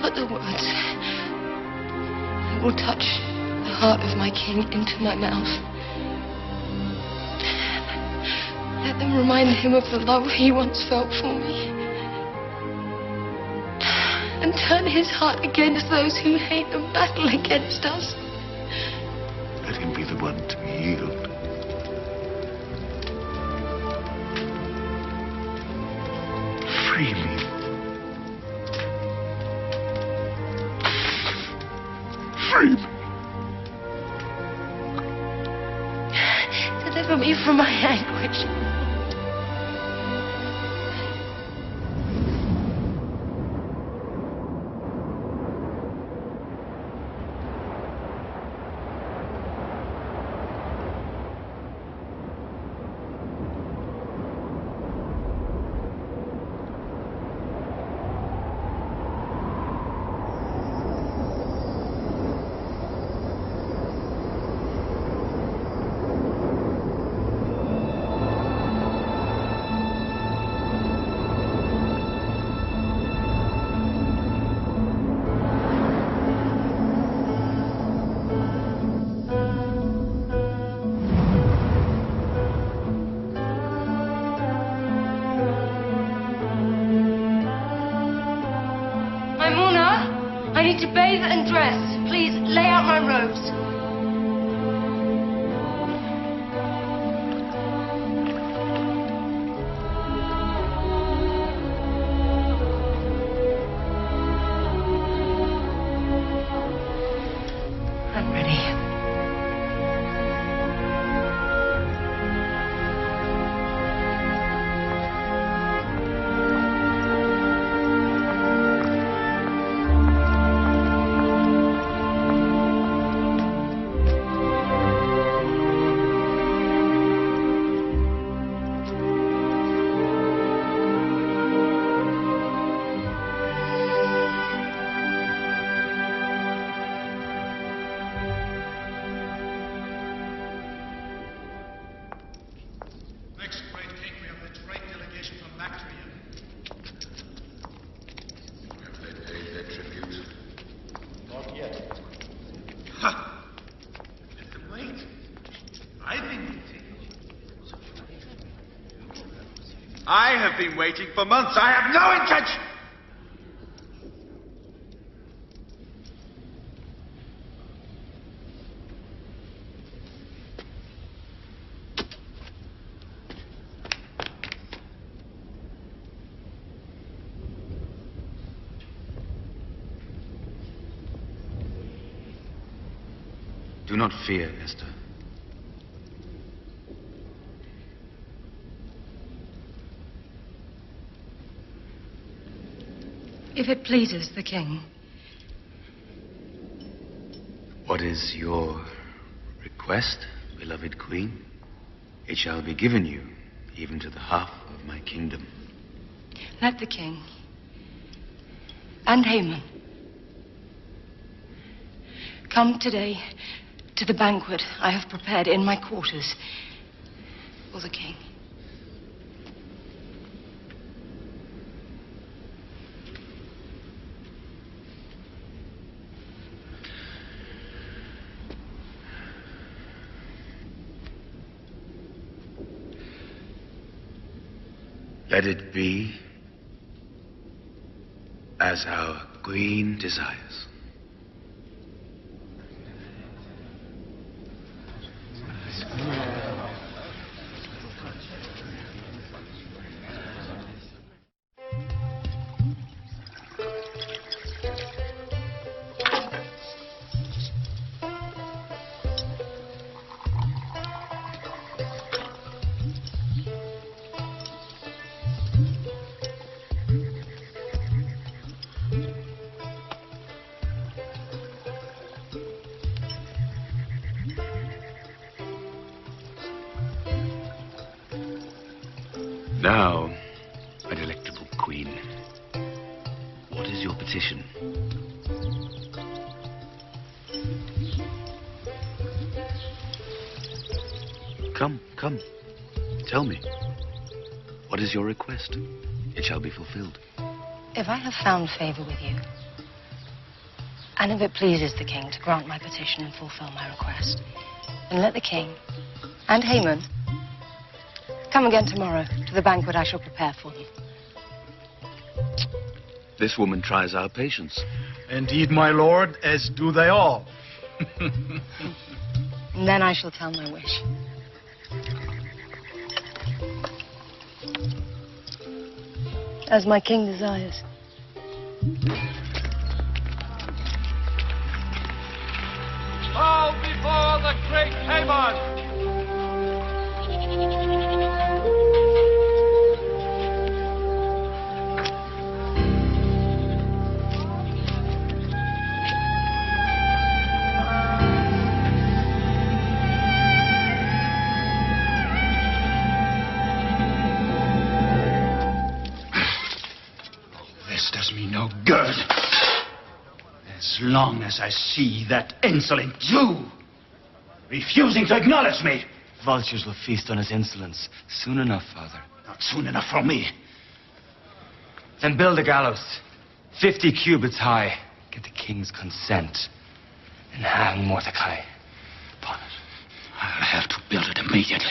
Put the words that will touch the heart of my king into my mouth. Let them remind him of the love he once felt for me. And turn his heart against those who hate and battle against us. Let him be the one to yield. Free me. Free me. Deliver me from my anguish. I need to bathe and dress. Please lay out my robes. I'm ready. have been waiting for months. I have no intention. Do not fear, Esther. If it pleases the king. What is your request, beloved queen? It shall be given you, even to the half of my kingdom. Let the king and Haman come today to the banquet I have prepared in my quarters for the king. Let it be as our queen desires. Now, my delectable queen, what is your petition? Come, tell me. What is your request? It shall be fulfilled. If I have found favor with you, and if it pleases the king to grant my petition and fulfill my request, then let the king and Haman come again tomorrow to the banquet I shall prepare for them. This woman tries our patience. Indeed, my lord, as do they all. And then I shall tell my wish. As my king desires. Bow before the great Haman! This does me no good. As long as I see that insolent Jew refusing to acknowledge me. Vultures will feast on his insolence soon enough, Father. Not soon enough for me. Then build a gallows, 50 cubits high. Get the king's consent, and hang Mordecai upon it. I'll have to build it immediately.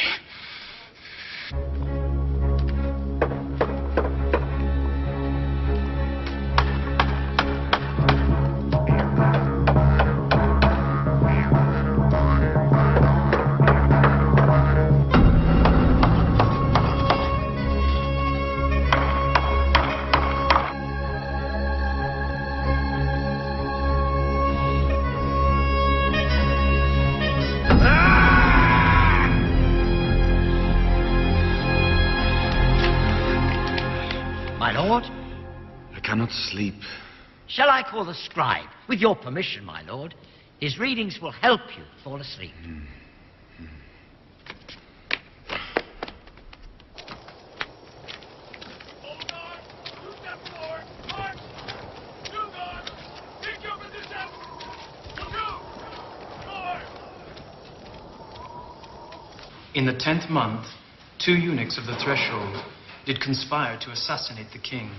My lord? I cannot sleep. Shall I call the scribe? With your permission, my lord. His readings will help you fall asleep. In the 10th month, 2 eunuchs of the threshold did conspire to assassinate the king.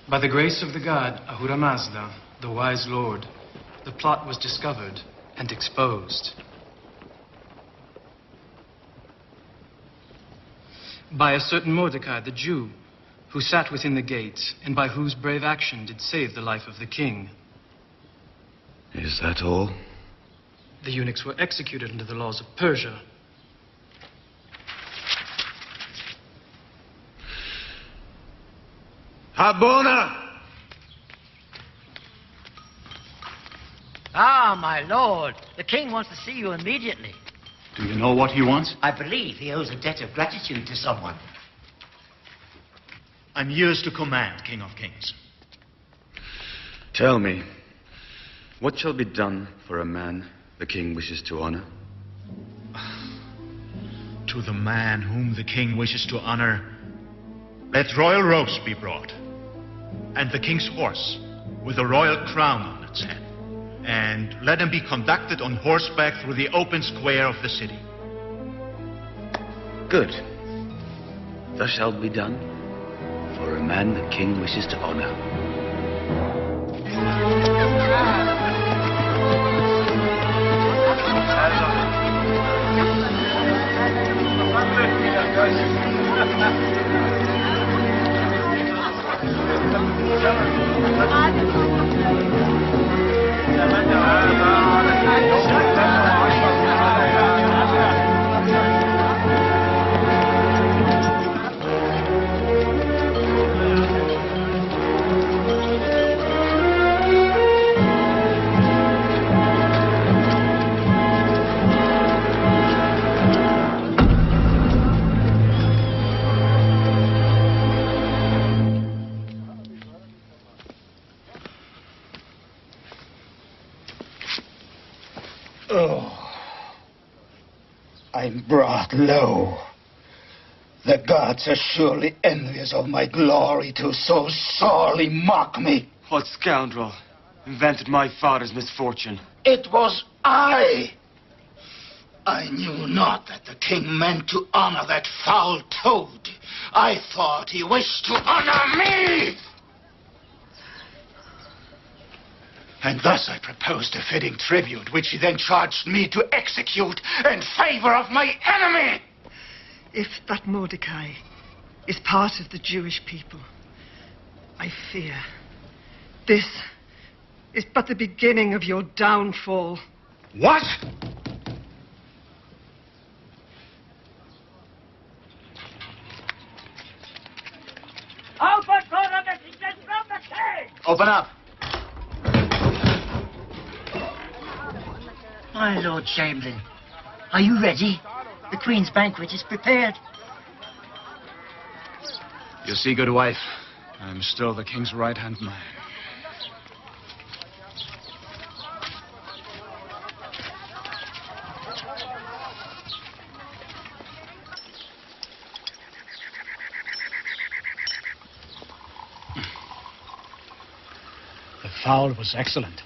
By the grace of the god Ahura Mazda, the wise lord, the plot was discovered and exposed. By a certain Mordecai, the Jew, who sat within the gate, and by whose brave action did save the life of the king. Is that all? The eunuchs were executed under the laws of Persia. Habona! Ah, my lord. The king wants to see you immediately. Do you know what he wants? I believe he owes a debt of gratitude to someone. I'm yours to command, King of Kings. Tell me, what shall be done for a man the king wishes to honor? To the man whom the king wishes to honor, let royal robes be brought, and the king's horse with a royal crown on its head. And let him be conducted on horseback through the open square of the city. Good. Thus shall be done for a man the king wishes to honor. I'm brought low. The gods are surely envious of my glory to so sorely mock me. What scoundrel invented my father's misfortune? It was I. I knew not that the king meant to honor that foul toad. I thought he wished to honor me. And thus I proposed a fitting tribute, which he then charged me to execute in favor of my enemy. If that Mordecai is part of the Jewish people, I fear this is but the beginning of your downfall. What? Open for the messages from the king! Open up. My Lord Chamberlain, are you ready? The Queen's banquet is prepared. You see, good wife, I'm still the king's right-hand man. The fowl was excellent.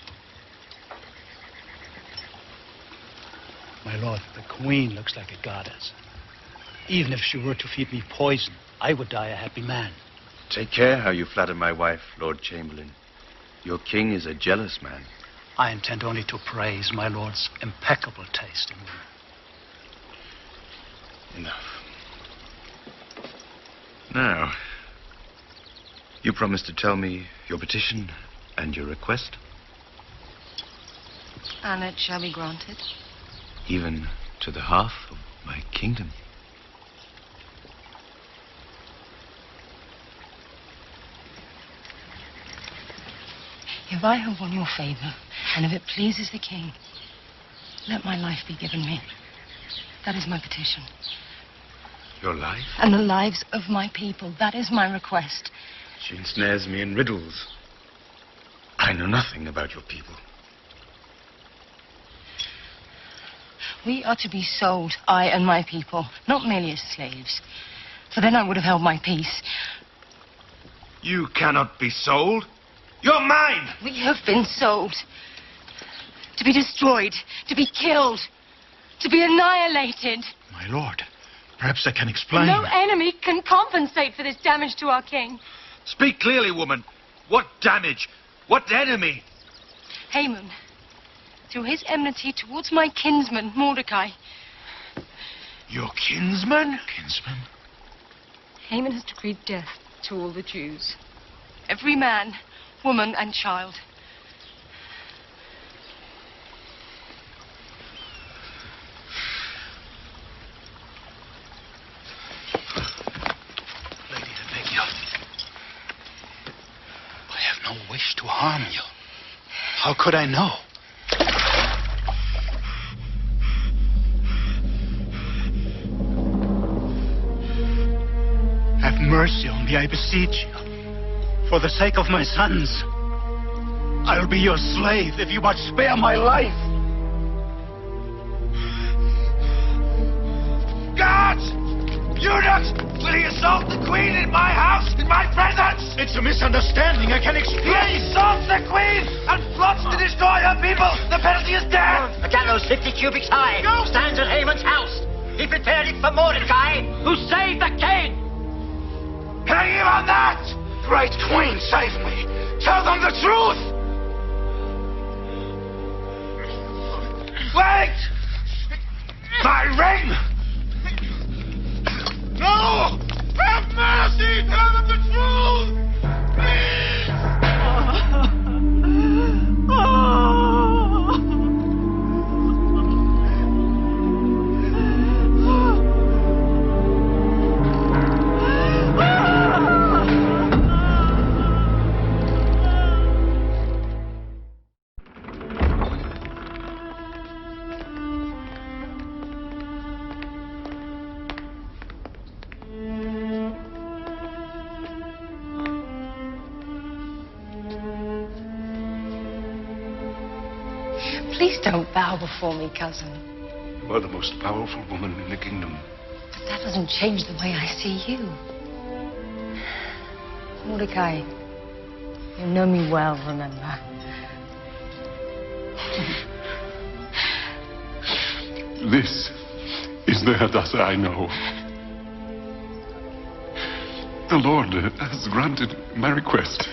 My lord, the queen looks like a goddess. Even if she were to feed me poison, I would die a happy man. Take care how you flatter my wife, Lord Chamberlain. Your king is a jealous man. I intend only to praise my lord's impeccable taste in women. Enough. Now, you promise to tell me your petition and your request, And it shall be granted. even to the half of my kingdom. If I have won your favor, and if it pleases the king, let my life be given me. That is my petition. Your life? And the lives of my people. That is my request. She ensnares me in riddles. I know nothing about your people. We are to be sold, I and my people, not merely as slaves. For then I would have held my peace. You cannot be sold. You're mine! We have been sold. To be destroyed, to be killed, to be annihilated. My lord, perhaps I can explain. No enemy can compensate for this damage to our king. Speak clearly, woman. What damage? What enemy? Haman, through his enmity towards my kinsman, Mordecai. Your kinsman? Kinsman? Haman has decreed death to all the Jews. Every man, woman, and child. Lady, I beg you. I have no wish to harm you. How could I know? Have mercy on me, I beseech you. For the sake of my sons, I'll be your slave if you but spare my life. Guards! Eunuchs! Will he assault the queen in my house, in my presence? It's a misunderstanding. I can explain. He assaults the queen and plots to destroy her people. The penalty is death. A gallows 50 cubits high stands at Haman's house. He prepared it for Mordecai, who saved the king. Hang him on that! Great queen, save me. Tell them the truth. Wait! My ring! No! Have mercy! Tell them the truth! Please! Please don't bow before me, cousin. You are the most powerful woman in the kingdom. But that doesn't change the way I see you. Mordecai, you know me well, remember? This is the Hadassah I know. The Lord has granted my request.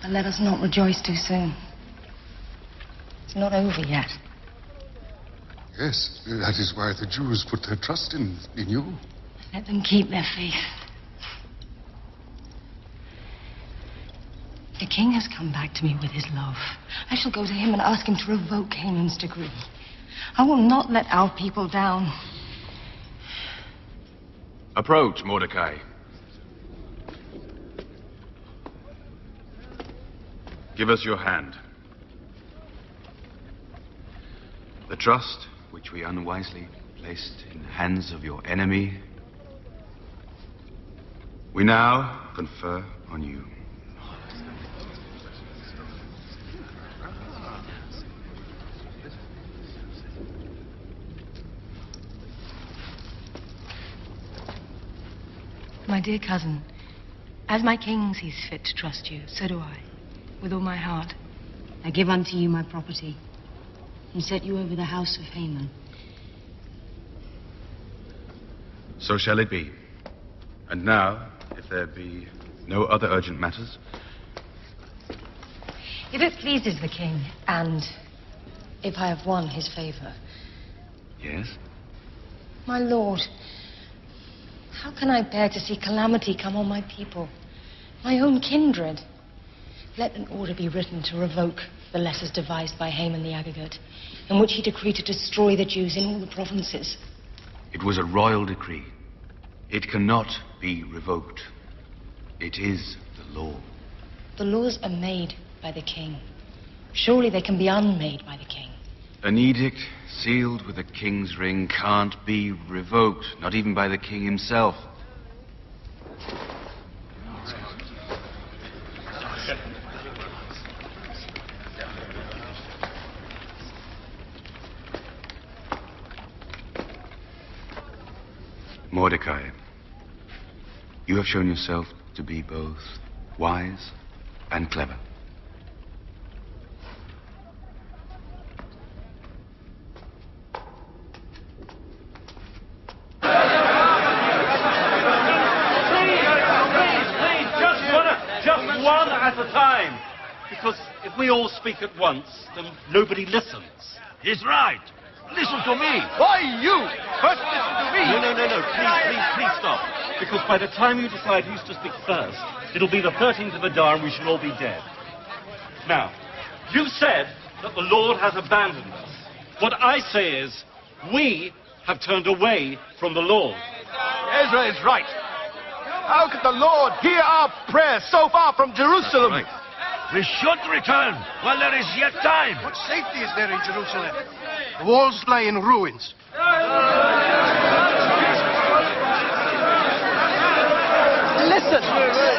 But let us not rejoice too soon. It's not over yet. Yes, that is why the Jews put their trust in you. Let them keep their faith. The king has come back to me with his love. I shall go to him and ask him to revoke Haman's decree. I will not let our people down. Approach, Mordecai. Give us your hand. The trust which we unwisely placed in the hands of your enemy, we now confer on you. My dear cousin, as my king sees fit to trust you, so do I. With all my heart. I give unto you my property and set you over the house of Haman. So shall it be. And now, if there be no other urgent matters, If it pleases the king, and if I have won his favor, yes? my lord, how can I bear to see calamity come on my people, my own kindred? Let an order be written to revoke the letters devised by Haman the Agagite, in which he decreed to destroy the Jews in all the provinces. It was a royal decree. It cannot be revoked. It is the law. The laws are made by the king. Surely they can be unmade by the king. An edict sealed with a king's ring can't be revoked, not even by the king himself. Mordecai, you have shown yourself to be both wise and clever. Just one at a time. Because if we all speak at once, then nobody listens. He's right. Listen to me. Why you? First listen to me. No. Please stop. Because by the time you decide who's to speak first, it'll be the 13th of Adar and we shall all be dead. Now, you said that the Lord has abandoned us. What I say is, we have turned away from the Lord. Ezra is right. How could the Lord hear our prayers so far from Jerusalem? That's right. We should return while there is yet time. What safety is there in Jerusalem? The walls lie in ruins.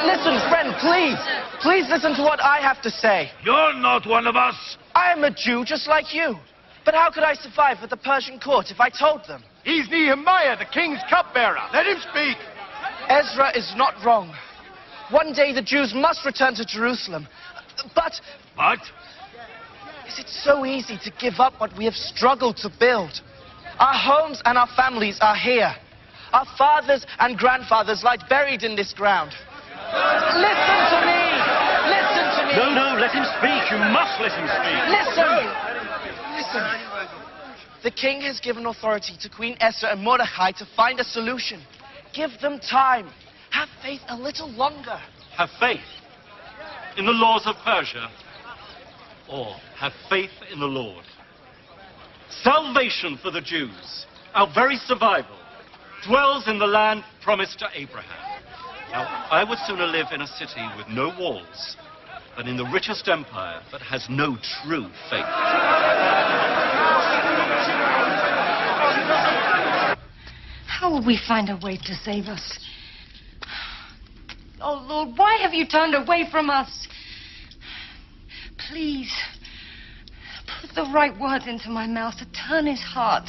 Listen, friend, please. Please listen to what I have to say. You're not one of us. I am a Jew just like you. But how could I survive at the Persian court if I told them? He's Nehemiah, the king's cupbearer. Let him speak. Ezra is not wrong. One day the Jews must return to Jerusalem. But... What? Is it so easy to give up what we have struggled to build? Our homes and our families are here. Our fathers and grandfathers lie buried in this ground. Listen to me! Listen to me! No, let him speak. You must let him speak. Listen! The king has given authority to Queen Esther and Mordecai to find a solution. Give them time. Have faith a little longer. Have faith in the laws of Persia, or have faith in the Lord. Salvation for the Jews, our very survival, dwells in the land promised to Abraham. Now, I would sooner live in a city with no walls than in the richest empire that has no true faith. How will we find a way to save us? Oh, Lord, why have you turned away from us? Please, put the right words into my mouth to turn his heart.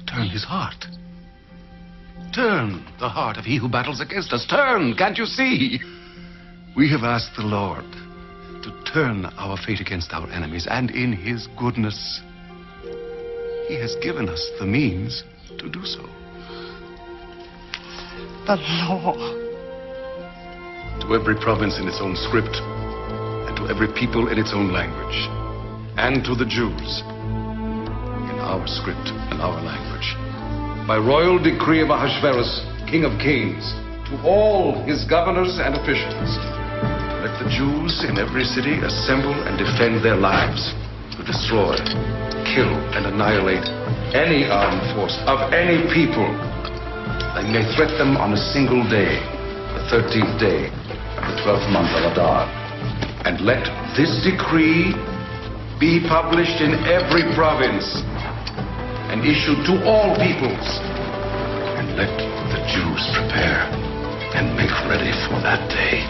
Turn his heart. Turn the heart of he who battles against us. Turn, can't you see? We have asked the Lord to turn our fate against our enemies, and in his goodness, he has given us the means to do so. The law. To every province in its own script, and to every people in its own language, and to the Jews in our script and our language. By royal decree of Ahasuerus, King of Kings, to all his governors and officials, let the Jews in every city assemble and defend their lives, to destroy, kill, and annihilate any armed force of any people that may threat them on a single day, the 13th day of the 12th month of Adar. And let this decree be published in every province and issued to all peoples. And let the Jews prepare and make ready for that day.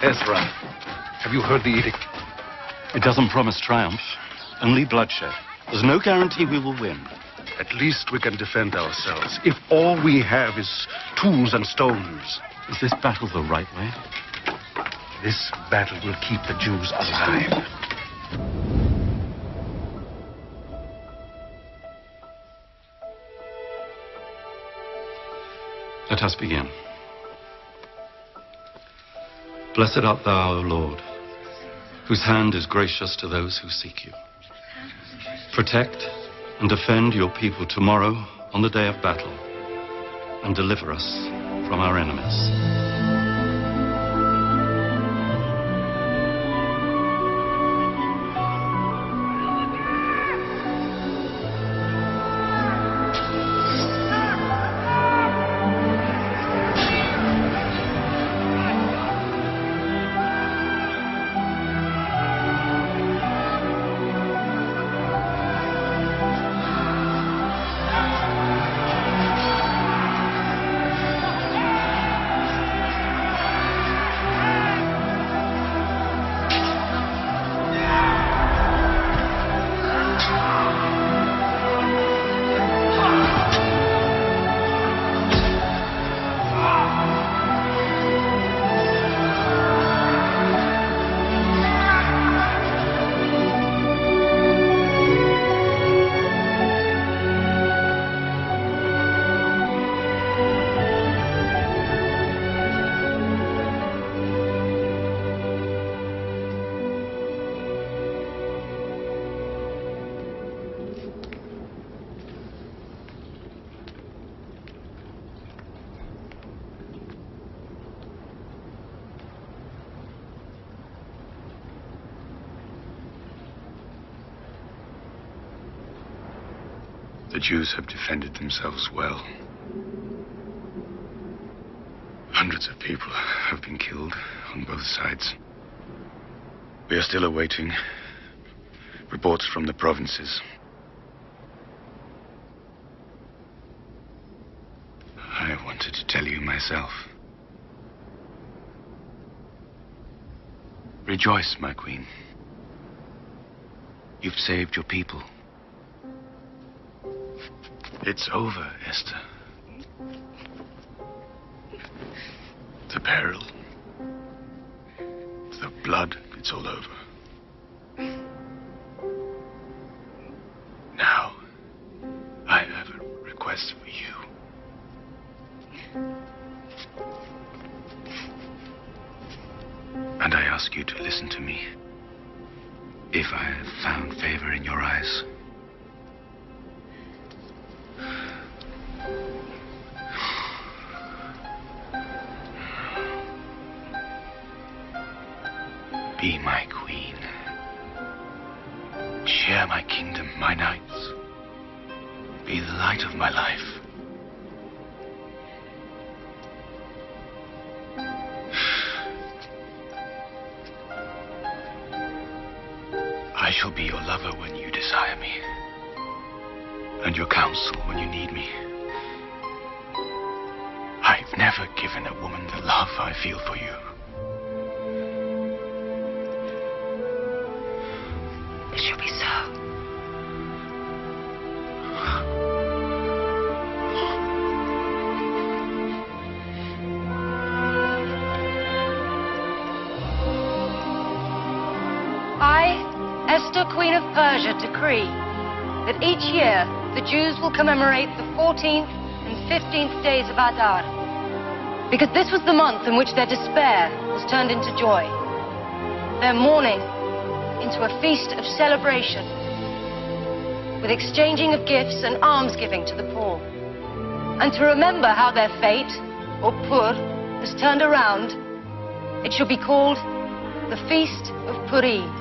Ezra, have you heard the edict? It doesn't promise triumph, only bloodshed. There's no guarantee we will win. At least we can defend ourselves. If all we have is tools and stones. Is this battle the right way? This battle will keep the Jews alive. Let us begin. Blessed art thou, O Lord, whose hand is gracious to those who seek you. Protect and defend your people tomorrow on the day of battle, and deliver us from our enemies. The Jews have defended themselves well. Hundreds of people have been killed on both sides. We are still awaiting reports from the provinces. I wanted to tell you myself. Rejoice, my queen. You've saved your people. It's over, Esther. The peril, the blood, it's all over. Now, I have a request for you. And I ask you to listen to me. If I have found favor in your eyes, be my queen. Share my kingdom, my nights. Be the light of my life. I shall be your lover when you desire me, and your counsel when you need me. I've never given a woman the love I feel for you. It shall be so. I, Esther, Queen of Persia, decree that each year the Jews will commemorate the 14th and 15th days of Adar, because this was the month in which their despair was turned into joy, their mourning into a feast of celebration, with exchanging of gifts and almsgiving to the poor, and to remember how their fate, or pur, has turned around. It shall be called the Feast of Purim.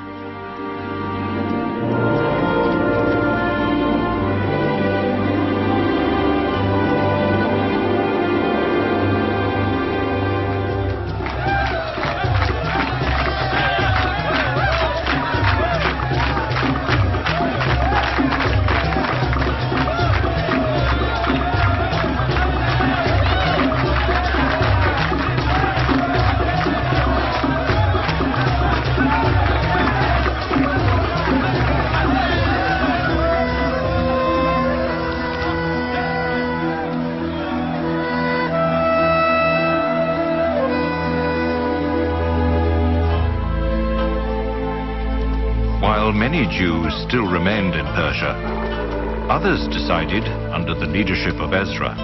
While many Jews still remained in Persia, others decided, under the leadership of Ezra,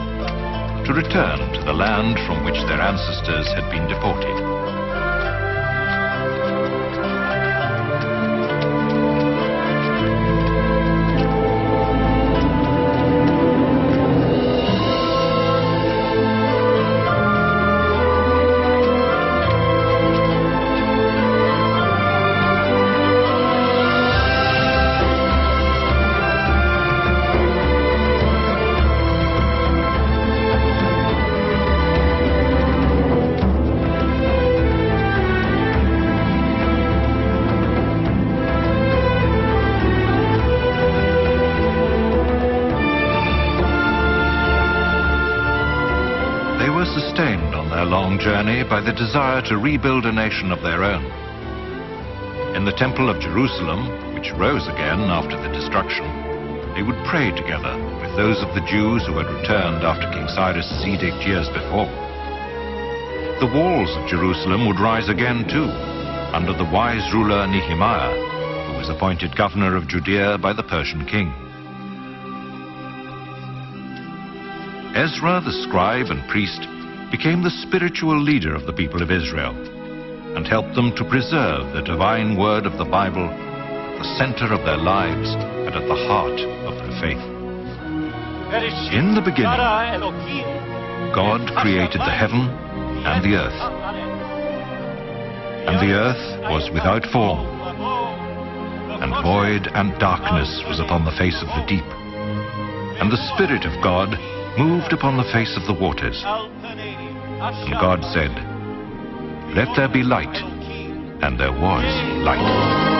to return to the land from which their ancestors had been deported. Sustained on their long journey by the desire to rebuild a nation of their own. In the Temple of Jerusalem, which rose again after the destruction, they would pray together with those of the Jews who had returned after King Cyrus' edict years before. The walls of Jerusalem would rise again too, under the wise ruler Nehemiah, who was appointed governor of Judea by the Persian king. Ezra, the scribe and priest, became the spiritual leader of the people of Israel and helped them to preserve the divine word of the Bible at the center of their lives and at the heart of their faith. In the beginning, God created the heaven and the earth. And the earth was without form, and void and darkness was upon the face of the deep. and the Spirit of God moved upon the face of the waters. And God said, "Let there be light," and there was light.